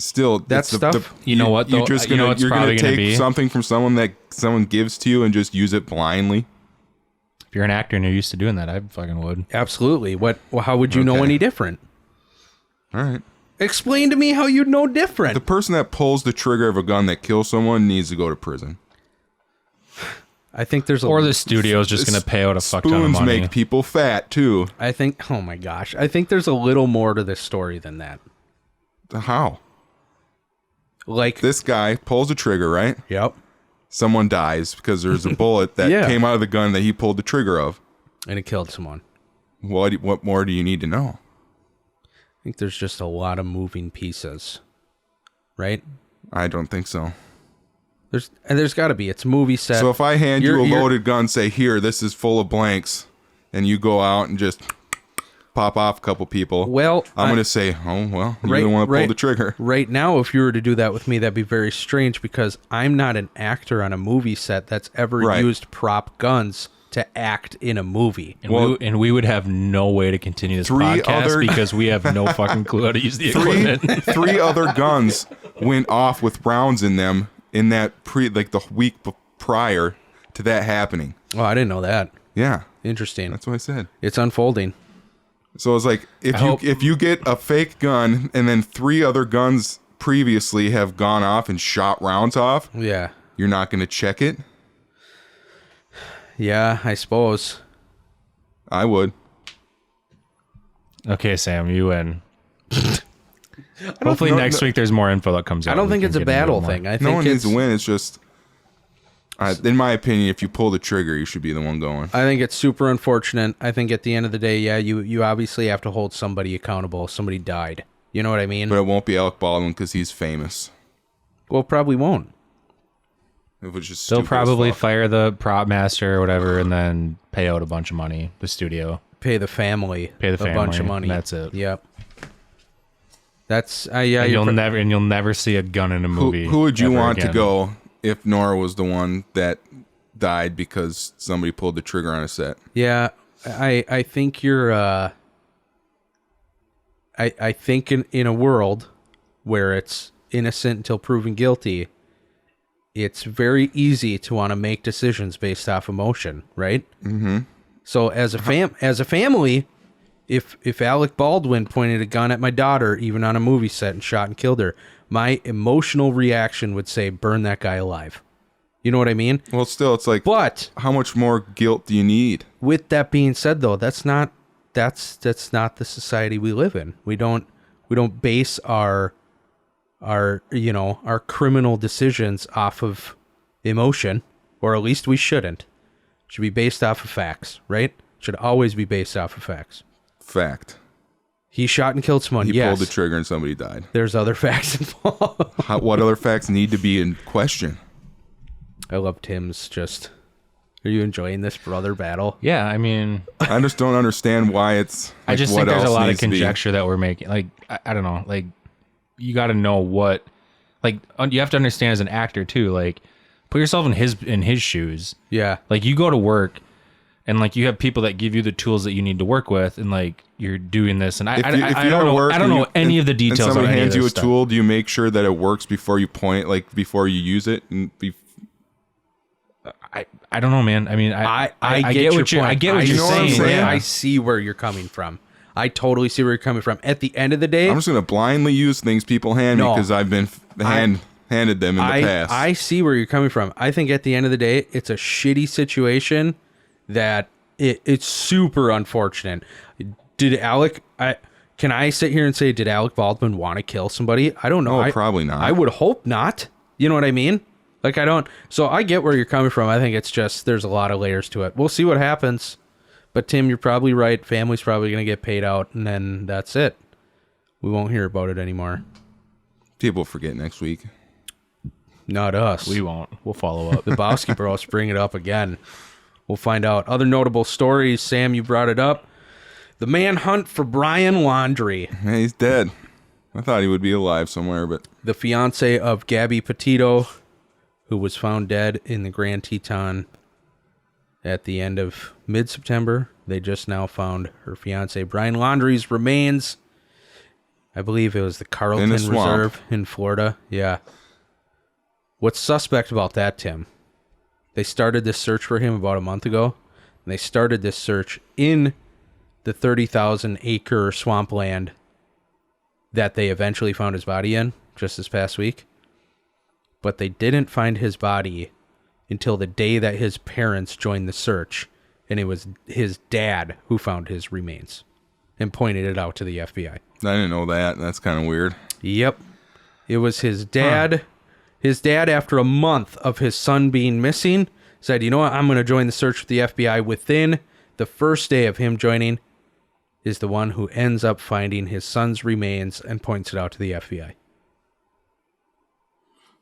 Still, That stuff- You know what, though? You're just You know gonna what's you're probably gonna gonna take be? something from someone that someone gives to you and just use it blindly. If you're an actor and you're used to doing that, I fucking would. Absolutely. How would you know Okay. any different? All right. Explain to me how you'd know different. The person that pulls the trigger of a gun that kills someone needs to go to prison. I think there's a Or the studio's just going to pay out a fuck ton of Spoons money. make people fat too. I think, oh my gosh, I think there's a little more to this story than that. How? Like, This guy pulls the trigger, right? yep, Someone dies because there's a bullet that Yeah. came out of the gun that he pulled the trigger of. and it killed someone. What more do you need to know? I think there's just a lot of moving pieces, right? I don't think so. There's got to be. It's a movie set. So if I hand you a You're- loaded gun, say, here, this is full of blanks, and you go out and just pop off a couple people, Well, I'm going to say, oh, well, you're Right- the one that right- pulled the trigger. Right now, if you were to do that with me, that'd be very strange because I'm not an actor on a movie set that's ever Right. used prop guns to act in a movie. And we would have no way to continue this Three podcast other- because we have no fucking clue how to use the equipment. Three other guns went off with rounds in them in that the week prior to that happening. Oh, I didn't know that. Yeah, Interesting. that's what I said. It's unfolding. So it's like if you get a fake gun and then three other guns previously have gone off and shot rounds off, Yeah. you're not going to check it? Yeah, I suppose. I would. Okay, Sam, you win. Hopefully next week there's more info that comes out. I don't and we think can it's a get into it battle more. thing. I No think one needs it's to win. It's just, in my opinion, if you pull the trigger, you should be the one going. I think it's super unfortunate. I think at the end of the day, yeah, you obviously have to hold somebody accountable. Somebody died. You know what I mean? But it won't be Alec Baldwin because he's famous. Well, probably won't. It was just They'll stupid as probably fuck. fire the prop master or whatever and then pay out a bunch of money, the studio. Pay the family Pay the a bunch of family, money. and that's it. Yep. That's yeah. And you're you'll never see a gun in a movie. Who would you ever want again. to go if Nora was the one that died because somebody pulled the trigger on a set? Yeah, I think you're I think in a world where it's innocent until proven guilty, it's very easy to want to make decisions based off emotion, right? Mm-hmm. So as a family, if Alec Baldwin pointed a gun at my daughter, even on a movie set, and shot and killed her, my emotional reaction would say, burn that guy alive. You know what I mean? Well, still, it's like, But how much more guilt do you need? with that being said, though, that's not the society we live in. We don't base our criminal decisions off of emotion, or at least we shouldn't. It should be based off of facts, right? Should always be based off of facts. Fact. He shot and killed someone. He Yes. pulled the trigger and somebody died. There's other facts involved. What other facts need to be in question? I love Tim's just. Are you enjoying this brother battle? Yeah, I mean, I just don't understand why it's. I like, just what think there's a else lot of needs to be. conjecture that we're making. Like, I don't know. Like, you got to know what. Like, you have to understand as an actor too. Like, put yourself in his shoes. Yeah. Like, you go to work, and like you have people that give you the tools that you need to work with, and like you're doing this. And I don't know. I don't know any of the details. And somebody on any hands of you a this stuff. tool. Do you make sure that it works before you point, like before you use it? And I don't know, man. I mean, I get what your I point. get what you you're know what I'm saying. saying? Yeah. I see where you're coming from. I totally see where you're coming from. At the end of the day, I'm just gonna blindly use things people hand me No. because I've been handed them in the past. I see where you're coming from. I think at the end of the day, it's a shitty situation that it's super unfortunate. Did Alec? Can I sit here and say, did Alec Baldwin want to kill somebody? I don't know. Oh, probably not. I would hope not. You know what I mean? Like, I don't. So I get where you're coming from. I think it's just there's a lot of layers to it. We'll see what happens. But Tim, you're probably right. Family's probably going to get paid out, and then that's it. We won't hear about it anymore. People forget next week. Not us. We won't. We'll follow up. The Bowski Bros bring it up again. We'll find out. Other notable stories. Sam, you brought it up. The manhunt for Brian Laundrie, Hey, he's dead. I thought he would be alive somewhere, but the fiance of Gabby Petito, who was found dead in the Grand Teton at the end of mid-September. They just now found her fiance Brian Laundrie's remains I believe it was the Carlton In a swamp. Reserve in Florida. Yeah. What's suspect about that, Tim? They started this search for him about a month ago. And they started this search in the 30,000 acre swampland that they eventually found his body in just this past week. But they didn't find his body until the day that his parents joined the search. And it was his dad who found his remains and pointed it out to the FBI. I didn't know that. That's kind of weird. Yep. It was his dad. Huh. His dad, after a month of his son being missing, said, you know what, I'm going to join the search with the FBI. Within the first day of him joining is the one who ends up finding his son's remains and points it out to the FBI.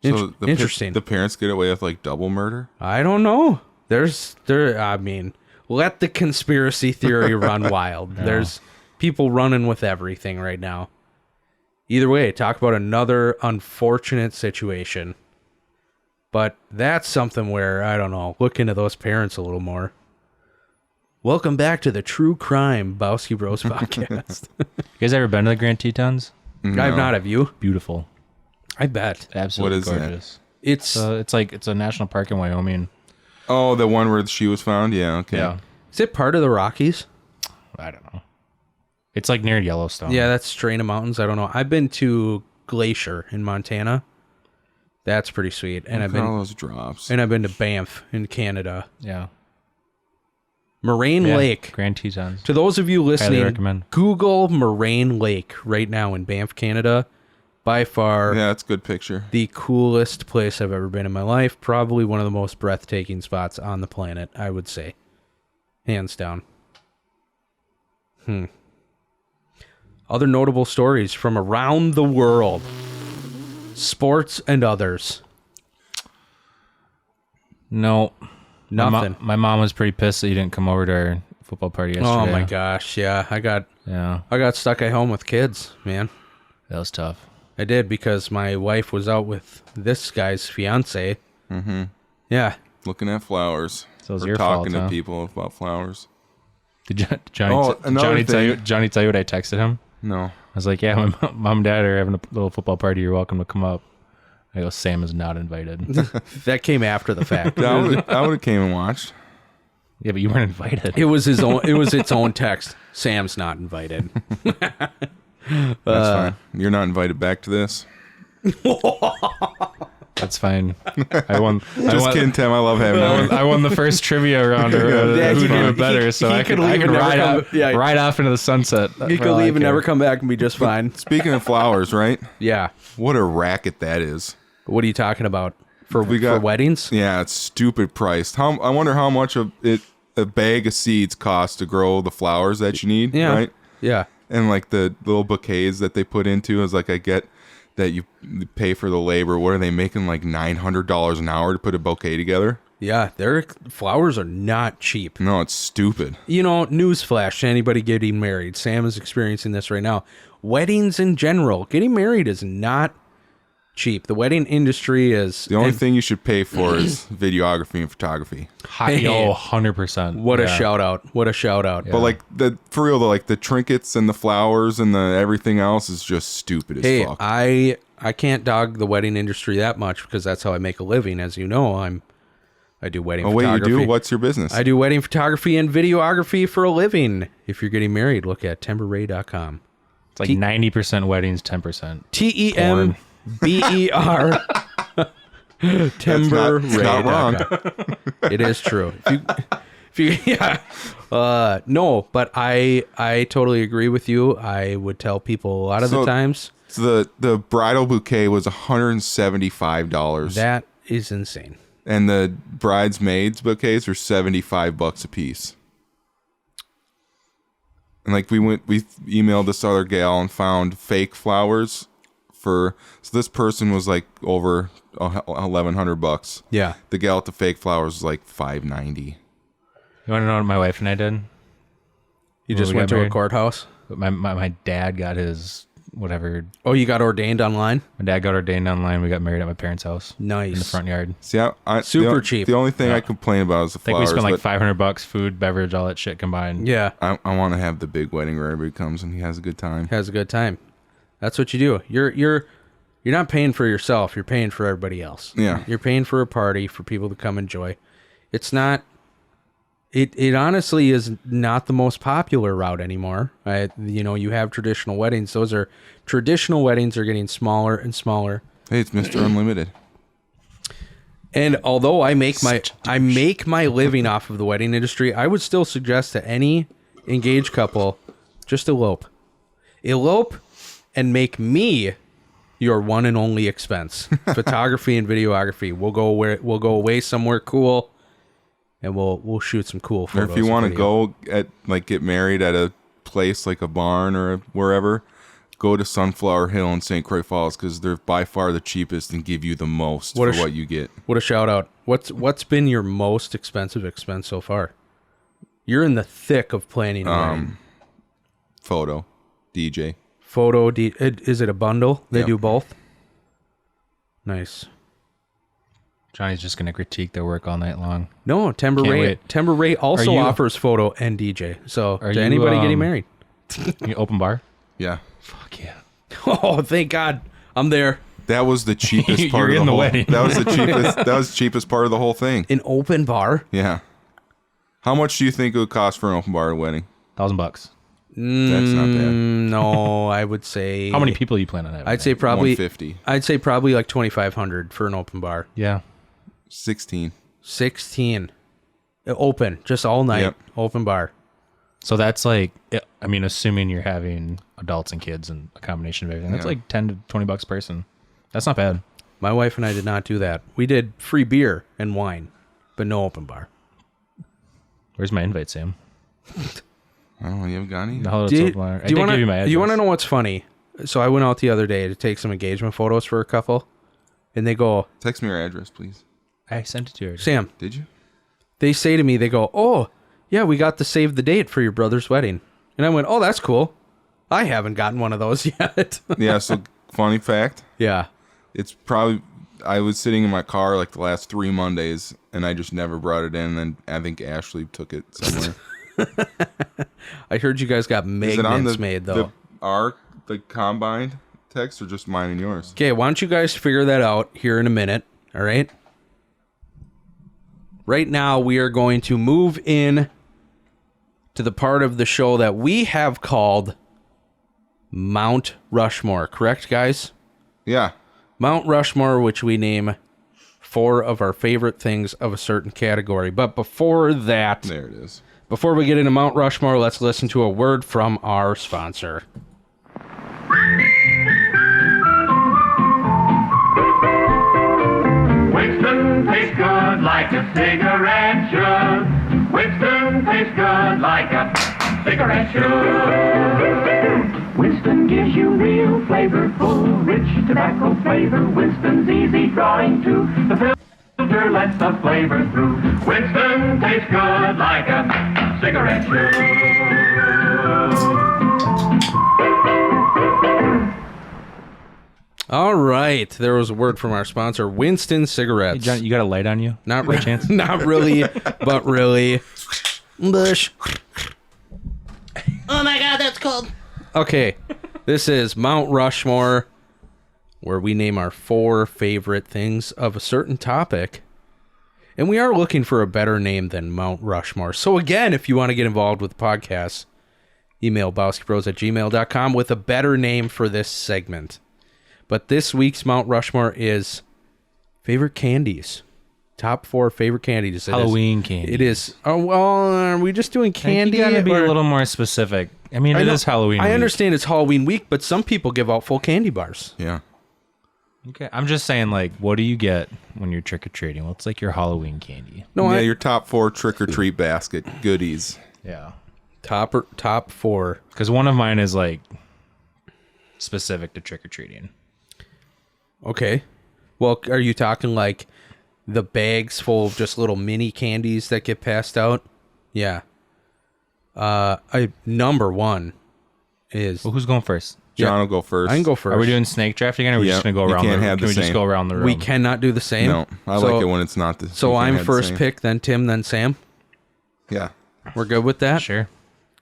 So Interesting. The parents get away with like double murder? I don't know. I mean, let the conspiracy theory run wild. No. There's people running with everything right now. Either way, talk about another unfortunate situation. But that's something where, I don't know, look into those parents a little more. Welcome back to the True Crime Bowski Bros podcast. You guys ever been to the Grand Tetons? No. I've not. Have you? Beautiful. I bet. Absolutely what is gorgeous. That? It's a national park in Wyoming. Oh, the one where she was found? Yeah, okay. Yeah. Is it part of the Rockies? I don't know. It's like near Yellowstone. Yeah, that's Strana Mountains. I don't know. I've been to Glacier in Montana. That's pretty sweet. And I've been all those drops. And I've been to Banff in Canada. Yeah. Moraine Lake. Grand Tetons. To those of you listening, recommend. Google Moraine Lake right now in Banff, Canada. By far, yeah, that's a good picture. The coolest place I've ever been in my life. Probably one of the most breathtaking spots on the planet, I would say. Hands down. Other notable stories from around the world. Sports and others. No. Nothing. My mom was pretty pissed that you didn't come over to our football party yesterday. Oh my gosh, yeah. I got stuck at home with kids, man. That was tough. I did because my wife was out with this guy's fiance. Mm-hmm. Yeah. Looking at flowers. So it was or your talking fault, to people about flowers. Did Johnny tell you what I texted him? No. I was like, yeah, my mom and dad are having a little football party. You're welcome to come up. I go, Sam is not invited. That came after the fact. I would have came and watched. Yeah, but you weren't invited. It was its own text. Sam's not invited. That's fine. You're not invited back to this. That's fine. I won. Just kidding, Tim. I love having you. I won the first trivia round. Who knew it better? So I can ride off into the sunset. You could leave and never come back and be just fine. Speaking of flowers, right? Yeah. What a racket that is. What are you talking about? For weddings? Yeah, it's stupid priced. I wonder how much a bag of seeds costs to grow the flowers that you need, right? Yeah. And like the little bouquets that they put into is like, I get that you pay for the labor. What are they making, like $900 an hour to put a bouquet together? Yeah, their flowers are not cheap. No, it's stupid. You know, newsflash to anybody getting married. Sam is experiencing this right now. Weddings in general, getting married is not cheap. The wedding industry is... The only thing you should pay for is videography and photography. 100%. What a shout out. What a shout out. Yeah. But like for real though, like the trinkets and the flowers and the everything else is just stupid as fuck. I can't dog the wedding industry that much because that's how I make a living. As you know, I do wedding photography. Wait, you do? What's your business? I do wedding photography and videography for a living. If you're getting married, look at timberray.com. It's like 90% weddings, 10%. TEMBER. Timber Ray. Not wrong. It is true. No, but I totally agree with you. I would tell people a lot of the times. So the bridal bouquet was $175. That is insane. And the bridesmaids bouquets were $75 a piece. And like we emailed this other gal and found fake flowers so this person was like over $1,100. Yeah. The gal with the fake flowers was like $590. You want to know what my wife and I did? You just went to a courthouse? My dad got his whatever. Oh, you got ordained online? My dad got ordained online. We got married at my parents' house. Nice. In the front yard. See, super cheap. The only thing I complain about is the flowers. I think we spent like $500, food, beverage, all that shit combined. Yeah. I want to have the big wedding where everybody comes and he has a good time. That's what you do. You're not paying for yourself. You're paying for everybody else. Yeah. You're paying for a party for people to come enjoy. It's not. It honestly is not the most popular route anymore. You have traditional weddings. Traditional weddings are getting smaller and smaller. Hey, it's Mr. Unlimited. And although I make my living off of the wedding industry, I would still suggest to any engaged couple, just elope. Elope and make me your one and only expense. Photography and videography. We'll go away somewhere cool, and we'll shoot some cool Or photos. if you want to go get married at a place like a barn or wherever, go to Sunflower Hill in St. Croix Falls, because they're by far the cheapest and give you the most for what you get. What a shout out. What's been your most expensive expense so far? You're in the thick of planning a wedding. Photo, DJ. Is it a bundle? They do both? Nice. Johnny's just going to critique their work all night long. No, Timber Ray also offers photo and DJ. So to anybody getting married. You open bar? Yeah. Fuck yeah. Oh, thank God. I'm there. That was the cheapest part You're of in the the whole wedding. That was the cheapest. That was the cheapest part of the whole thing. An open bar? Yeah. How much do you think it would cost for an open bar wedding? $1,000. That's not bad. No, I would say. How many people you plan on having? I'd say probably 150. I'd say probably like 2,500 for an open bar. Yeah. 16. 16. Open, just all night. Yep. Open bar. So that's like, I mean, assuming you're having adults and kids and a combination of everything, that's like $10 to $20 a person. That's not bad. My wife and I did not do that. We did free beer and wine, but no open bar. Where's my invite, Sam? I don't know. You haven't got any? No, Do I did give you my address. you want to know what's funny? So I went out the other day to take some engagement photos for a couple, and they go, Text me your address, please. I sent it to her. Sam, Did you? they say to me, they go, oh, yeah, we got to save the date for your brother's wedding. And I went, oh, that's cool. I haven't gotten one of those yet. Yeah, so funny fact. Yeah. It's probably, I was sitting in my car like the last 3 Mondays, and I just never brought it in, and I think Ashley took it somewhere. I heard you guys got Is it on magnets the, made, though. the combined text, or just mine and yours? Okay, why don't you guys figure that out here in a minute, all right? Right now, we are going to move in to the part of the show that we have called Mount Rushmore, correct, guys? Yeah. Mount Rushmore, which we name 4 of our favorite things of a certain category. But before that, There it is. before we get into Mount Rushmore, let's listen to a word from our sponsor. Winston tastes good like a cigarette should. Winston tastes good like a cigarette should. Winston gives you real flavorful, rich tobacco flavor. Winston's easy drawing too. The filter lets the flavor through. Winston tastes good like a cigarette should. All right, there was a word from our sponsor, Winston Cigarettes. Hey, John, you got a light on you? Not by chance? Not really, but really. Bush. Oh my God, that's cold. Okay, this is Mount Rushmore, where we name our 4 favorite things of a certain topic. And we are looking for a better name than Mount Rushmore. So again, if you want to get involved with the podcast, email bowskibros@gmail.com with a better name for this segment. But this week's Mount Rushmore is favorite candies. Top 4 favorite candies. Halloween candy. It is. Oh, well, are we just doing candy? You gotta be or- a little more specific. I mean, it is Halloween I week. understand it's Halloween week, but some people give out full candy bars. Yeah. Okay, I'm just saying, like, what do you get when you're trick-or-treating? What's, like, your Halloween candy? No, Yeah, your top 4 trick-or-treat basket goodies. Yeah. top 4. Because one of mine is, like, specific to trick-or-treating. Okay. Well, are you talking like the bags full of just little mini candies that get passed out? Yeah. Number 1 is. Well, who's going first? John will go first. I can go first. Are we doing snake draft again, or are we Yeah, just gonna go you around? can't the, have can the we just same. go around the room? We cannot do the same. No, I like it when it's not the. So you can't I'm have the first same. pick, then Tim, then Sam. Yeah. We're good with that? Sure.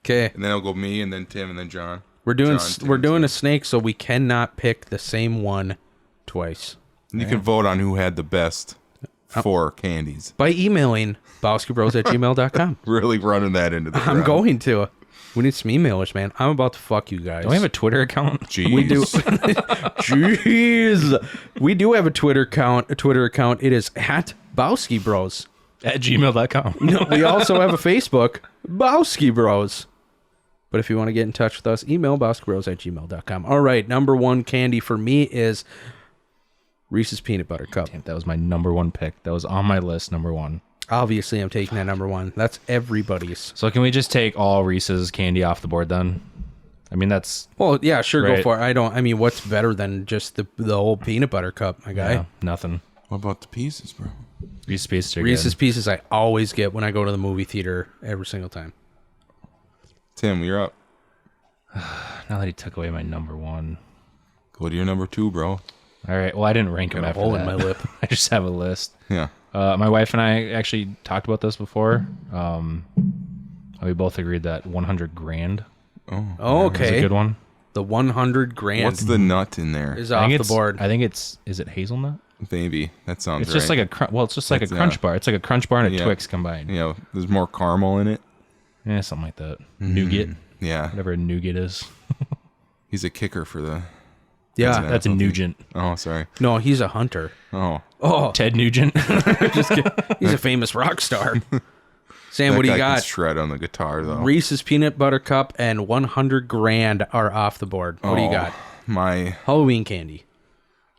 Okay. And then it'll go me, and then Tim, and then John. We're doing John we're doing Tim's. a snake, so we cannot pick the same one twice. You can vote on who had the best 4 candies. By emailing bowskibros@gmail.com. Really running that into the I'm ground. going to. We need some emailers, man. I'm about to fuck you guys. Don't we have a Twitter account? Jeez. We do. Jeez. We do have a Twitter account. It is at Bowski Bros. At gmail.com. No, we also have a Facebook, Bowski Bros. But if you want to get in touch with us, email bowskibros@gmail.com. All right, number 1 candy for me is Reese's Peanut Butter Cup. Damn, that was my number 1 pick. That was on my list, number 1. Obviously, I'm taking that number 1. That's everybody's. So can we just take all Reese's candy off the board then? I mean, that's... Well, yeah, sure, go Right. for it. I mean, what's better than just the whole peanut butter cup, my guy? Yeah, nothing. What about the pieces, bro? Reese's Pieces are Reese's good. Pieces I always get when I go to the movie theater every single time. Tim, you're up. Now that he took away my number 1. Go to your number 2, bro. All right, well, I didn't rank them Got a after hole that. in my lip. I just have a list. Yeah. My wife and I actually talked about this before. We both agreed that 100 grand Oh, is a okay. good one. The 100 grand What's the nut in there? is I off think the it's, board. I think it's, is it hazelnut? Maybe. That sounds It's right. just like it's just like a It's, crunch bar. It's like a crunch bar and a yeah. Twix combined. Yeah, there's more caramel in it. Yeah, something like that. Nougat, Yeah. whatever a nougat is. He's a kicker for the... Yeah. That's a Nugent. Oh, sorry. No, he's a hunter. Oh. Oh, Ted Nugent. just kidding. He's a famous rock star. Sam, That what do you guy can got? shred on the guitar, though. Reese's Peanut Butter Cup and 100 grand are off the board. What do you got? My... Halloween candy.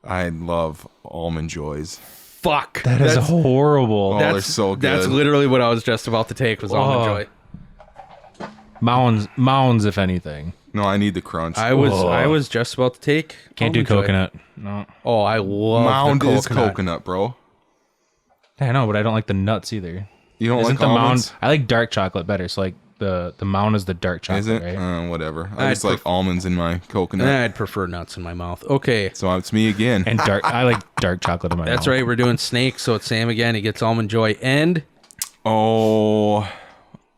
I love Almond Joys. Fuck. That is horrible. Oh, they're so good. That's literally what I was just about to take was Almond Joy. Mounds, if anything. No, I need the crunch. I was just about to take Can't do Almond Joy. coconut. No. Oh, I love Mound the is coconut. coconut, bro. I know, but I don't like the nuts either. You don't Isn't like the almonds? mound? I like dark chocolate better. So like the mound is the dark chocolate, Is it? right? Whatever. I I'd just like almonds in my coconut. I'd prefer nuts in my mouth. Okay. So it's me again. And dark. I like dark chocolate in my That's mouth. right. We're doing snake, so it's Sam again. He gets Almond Joy and Oh,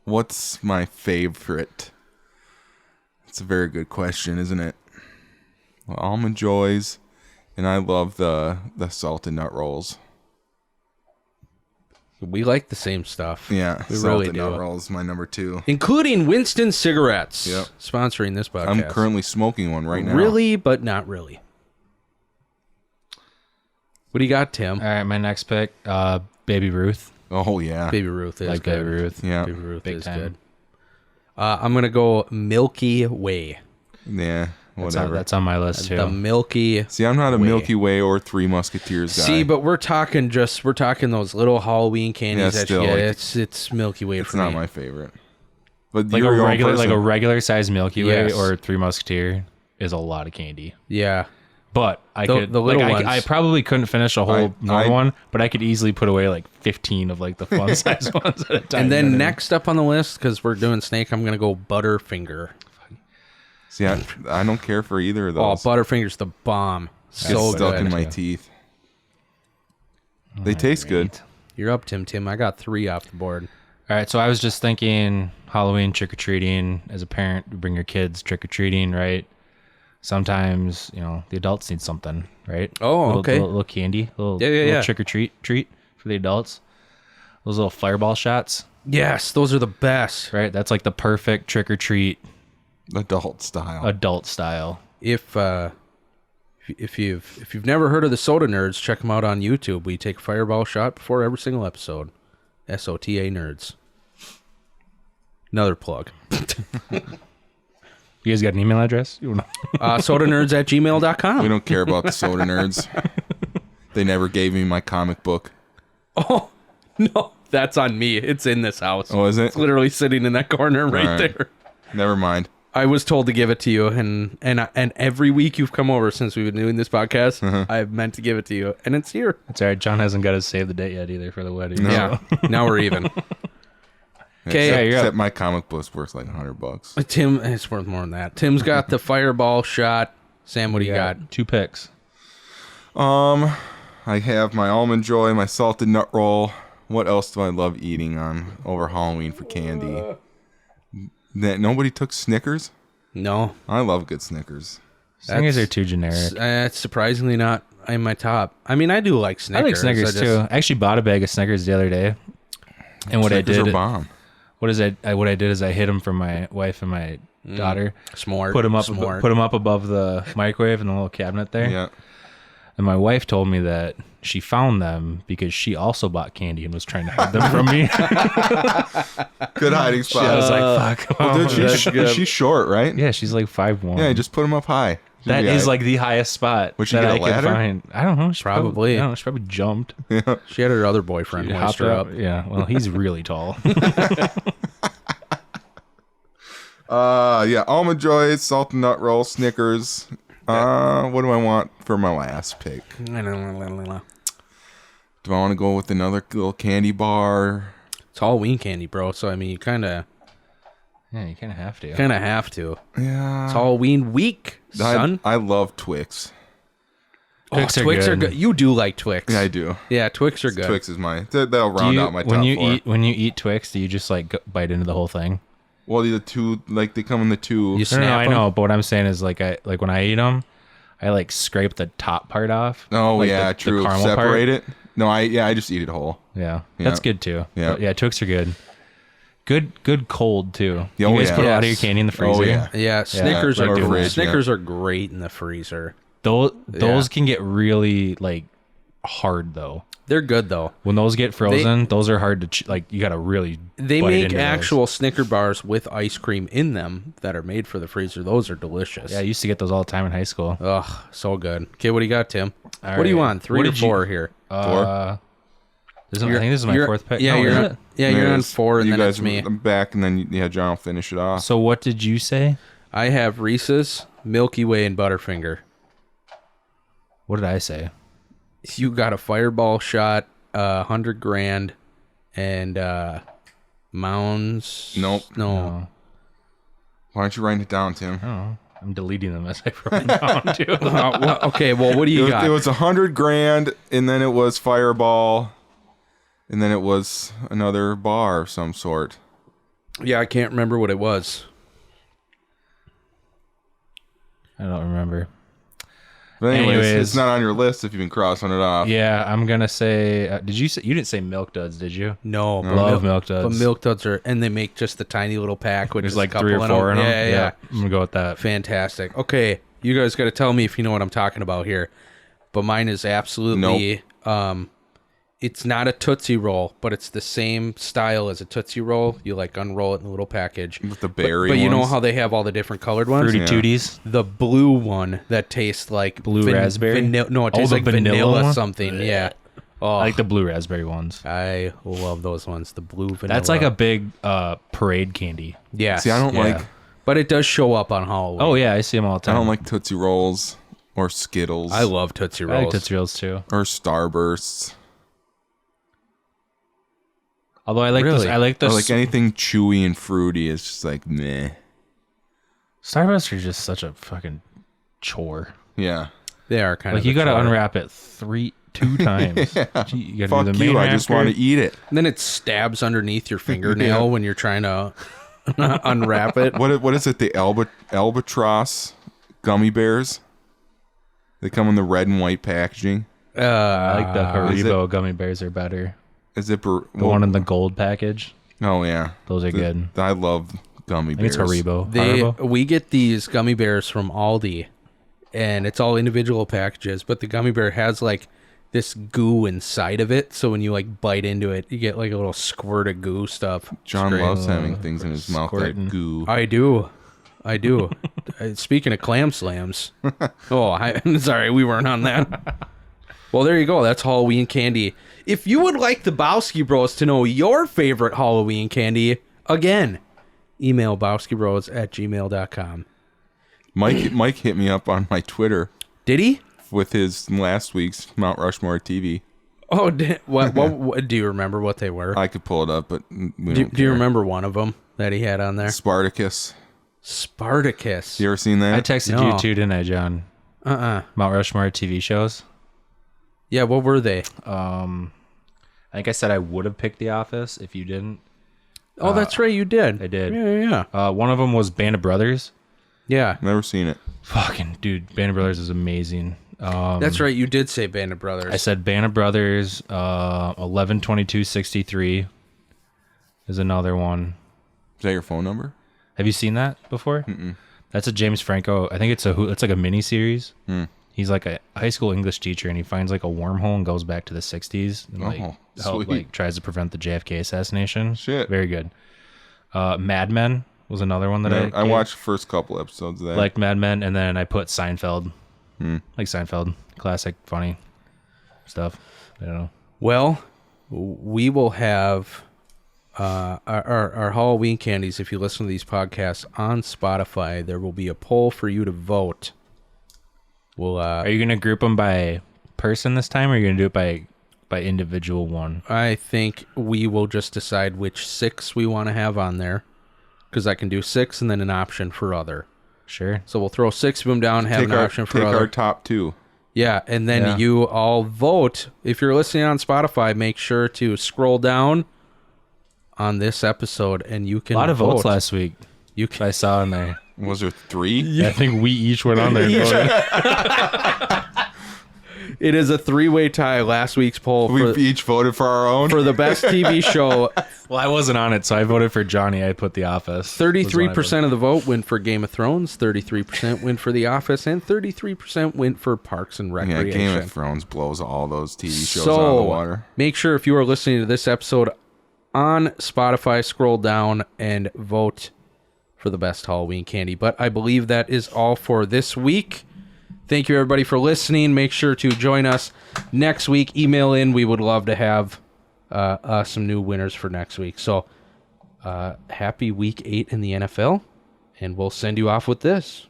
what's my favorite? It's a very good question, isn't it? Well, Almond Joys, and I love the salted nut rolls. we like the same stuff. Yeah, we salted really nut do. rolls is my number 2. Including Winston cigarettes. Yep. Sponsoring this podcast. I'm currently smoking one right now. Really, but not really. What do you got, Tim? All right, my next pick, Baby Ruth. Oh yeah. Baby Ruth is Like good. Baby Ruth. Yeah. Baby Ruth Big is time. good. I'm gonna go Milky Way. Yeah. Whatever. That's on my list too. The Milky. See, I'm not a Way. Milky Way or Three Musketeers guy. See, but we're talking those little Halloween candies Yeah, that still, you get. like, It's Milky Way it's for not me. my favorite. But like you're a your own regular, like person. a regular size Milky Way Yes. or Three Musketeer is a lot of candy. Yeah. But I The- could, the little like, ones. I probably couldn't finish a whole normal one, but I could easily put away like 15 of like the fun size ones at a time. And then you know what I mean? next up on the list, because we're doing snake, I'm gonna go Butterfinger. See, I don't care for either of Oh, those. Butterfinger's the bomb. It's So stuck good. in my teeth. They taste good. You're up, Tim. I got 3 off the board. All right, so I was just thinking Halloween trick or treating. As a parent, you bring your kids trick or treating, right? Sometimes, you know, the adults need something, right? Oh, okay. Little candy, little Yeah. trick or treat for the adults. Those little fireball shots, Yes, those are the best. right? That's like the perfect trick or treat Adult style. adult style. If you've never heard of the Soda Nerds, check them out on YouTube. We take a fireball shot before every single episode. SOTA Nerds. Another plug. You guys got an email address? You wanna- sodanerds@gmail.com. We don't care about the soda nerds. They never gave me my comic book. Oh, no. That's on me. It's in this house. Oh, is it? It's literally sitting in that corner right All right. there. Never mind. I was told to give it to you, and every week you've come over since we've been doing this podcast, I've meant to give it to you, and it's here. It's all right. John hasn't got his save the date yet either for the wedding. No. Yeah. Now we're even. Okay. Except, you're up. except my comic book's worth like $100. Tim, it's worth more than that. Tim's got the fireball shot. Sam, what do you got? 2 picks. I have my Almond Joy, my salted nut roll. What else do I love eating on over Halloween for candy? That nobody took Snickers? No. I love good Snickers. Snickers are too generic. It's surprisingly not in my top. I mean, I do like Snickers. I like Snickers too. I actually bought a bag of Snickers the other day, and what Snickers I did, are bomb. what I did is I hid them from my wife and my daughter. Smart. Put them up above the microwave in the little cabinet there. Yeah. And my wife told me that she found them because she also bought candy and was trying to hide them from me. Good hiding spot. I was like, "Fuck." Well, dude, she's short, right? Yeah, she's like 5'1". Yeah, just put them up high. That is like the highest spot Would she that get a I could ladder? find. I don't know. She Probably. I don't know, she probably jumped. She had her other boyfriend She hoist hopped her up. Yeah. Well, he's really tall. Yeah, Almond Joys, Salt and Nut Roll, Snickers. What do I want for my last pick? Do I want to go with another little candy bar? It's Halloween candy, bro. So I mean, you kind of Yeah, you kind of have to. have to. Yeah. It's Halloween week, son. I love Twix. Twix are Twix are good. good. You do like Twix. Yeah, I do. Yeah, Twix are good. Twix is mine. That'll round out my top when you four. when you eat Twix, do you just like bite into the whole thing? Well, the two, like, they come in the two. You No, snap I 'em? know, but what I'm saying is like when I eat them, I like scrape the top part off. Oh, like yeah, the true. caramel Separate part. it. No, I just eat it whole. Yeah, Yeah. that's good too. Yeah. But yeah, Twix are good. Good cold too. Yeah, oh, You guys yeah. put a lot of your Yes. candy in the freezer. yeah. Yeah, Snickers like are the good. fridge, Snickers are great in the freezer. Those Yeah. can get really like hard though. They're good though. When those get frozen, those are hard to like. You gotta really. They bite make into those. actual Snicker bars with ice cream in them that are made for the freezer. Those are delicious. Yeah, I used to get those all the time in high school. Ugh, so good. Okay, what do you got, Tim? All What do you right. want? 3 What or did you- 4 here? I think this is my fourth pick. Yeah, No, you're is on, it? yeah, There you're it on is. 4, and you then guys it's me. I'm back, and then John will finish it off. So what did you say? I have Reese's, Milky Way, and Butterfinger. What did I say? You got a Fireball shot, 100 grand, and Mounds. Nope. No. Why don't you write it down, Tim? Oh, I'm deleting them as I write down too. Okay, well, what do you got? It was 100 grand, and then it was Fireball, and then it was another bar of some sort. Yeah, I can't remember what it was. I don't remember. But anyways, Anyways. it's not on your list if you've been crossing it off. Yeah, I'm gonna say. Did you say you didn't say Milk Duds? Did you? No, but Love Milk Duds. But Milk Duds are, and they make just the tiny little pack with There's just like a couple 3 or in 4 in them. Yeah. I'm gonna go with that. Fantastic. Okay, you guys got to tell me if you know what I'm talking about here. But mine is absolutely. It's not a Tootsie Roll, but it's the same style as a Tootsie Roll. You like unroll it in a little package. With the berry But you know ones. how they have all the different colored ones? Fruity Yeah. Tooties. The blue one that tastes like Blue raspberry? No, it Oh, tastes the like vanilla vanilla one? something. Yeah. Oh, I like the blue raspberry ones. I love those ones. The blue vanilla. That's like a big parade candy. yeah. See, I don't Yeah. like. But it does show up on Halloween. Oh yeah, I see them all the I time. don't like Tootsie Rolls or Skittles. I love Tootsie I Rolls. like Tootsie Rolls too. or Starbursts. Although I like Really? this. I like Or the like anything chewy and fruity is just like meh. Starbursts are just such a fucking chore. Yeah. They are kind Like of. you a gotta chore. unwrap it 2 times. Gee, you gotta Fuck do the you! main I just wrapper. want to eat it. And then it stabs underneath your fingernail when you're trying to unwrap it. What is it? The albatross gummy bears. They come in the red and white packaging. I like the is Haribo gummy bears are better. Is it The one in the gold package. Oh yeah, Those are good. I love gummy I think bears. it's Haribo. They Haribo? we get these gummy bears from Aldi, and it's all individual packages. But the gummy bear has like this goo inside of it, so when you like bite into it, you get like a little squirt of goo stuff. John It's great. loves having things in his mouth squirting. that goo. I do. Speaking of clam slams. I'm sorry, we weren't on that. Well, there you go. That's Halloween candy. If you would like the Bowski Bros to know your favorite Halloween candy, again, email bowskibros@gmail.com. Mike hit me up on my Twitter Did he? with his last week's Mount Rushmore TV. Oh, what do you remember what they were? I could pull it up, but we Do don't you care. remember one of them that he had on there? Spartacus? Spartacus. You ever seen I that? texted No. you too, didn't I, John? Mount Rushmore TV shows. Yeah, what were they? I think I said I would have picked The Office if you didn't. Oh, that's right, you did. I did. Yeah. One of them was Band of Brothers. Yeah. Never seen it. Fucking dude, Band of Brothers is amazing. That's right. You did say Band of Brothers. I said Band of Brothers, 11/22/63 is another one. Is that your phone number? Have you seen that before? Mm-mm. That's a James Franco. I think it's like a mini series. He's like a high school English teacher, and he finds like a wormhole and goes back to the 60s and tries to prevent the JFK assassination. Shit. Very good. Mad Men was another one that I watched the first couple episodes of that. like Mad Men, and then I put Seinfeld. Like Seinfeld, classic, funny stuff. I don't know. Well, we will have our Halloween candies. If you listen to these podcasts on Spotify, there will be a poll for you to vote. We'll. Are you gonna group them by person this time, or are you gonna do it by individual one? I think we will just decide which 6 we want to have on there, because I can do 6 and then an option for other. Sure. So we'll throw 6 of them down, have an option for other. Take our top 2. Yeah, and then you all vote. If you're listening on Spotify, make sure to scroll down on this episode, and you can A lot of vote. votes last week. I saw in there. Was there 3? Yeah, I think we each went on there. And voted. It is a 3-way tie. Last week's poll We've each voted for our own. for the best TV show. Well, I wasn't on it, so I voted for Johnny. I put The Office. 33% of the vote went for Game of Thrones, 33% went for The Office, and 33% went for Parks and Yeah, Recreation. Game of Thrones blows all those TV shows out of the water. Make sure if you are listening to this episode on Spotify, scroll down and vote for the best Halloween candy. But I believe that is all for this week. Thank you, everybody, for listening. Make sure to join us next week. Email in. We would love to have some new winners for next week. So happy week 8 in the NFL, and we'll send you off with this.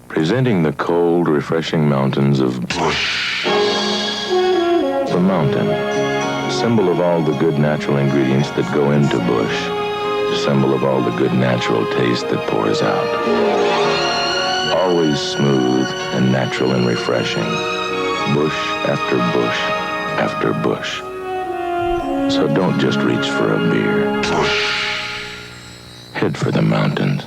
Presenting the cold, refreshing mountains of Bush. The mountain, symbol of all the good natural ingredients that go into Bush. Symbol of all the good natural taste that pours out. Always smooth and natural and refreshing. Bush after bush after bush. So don't just reach for a beer. Head for the mountains.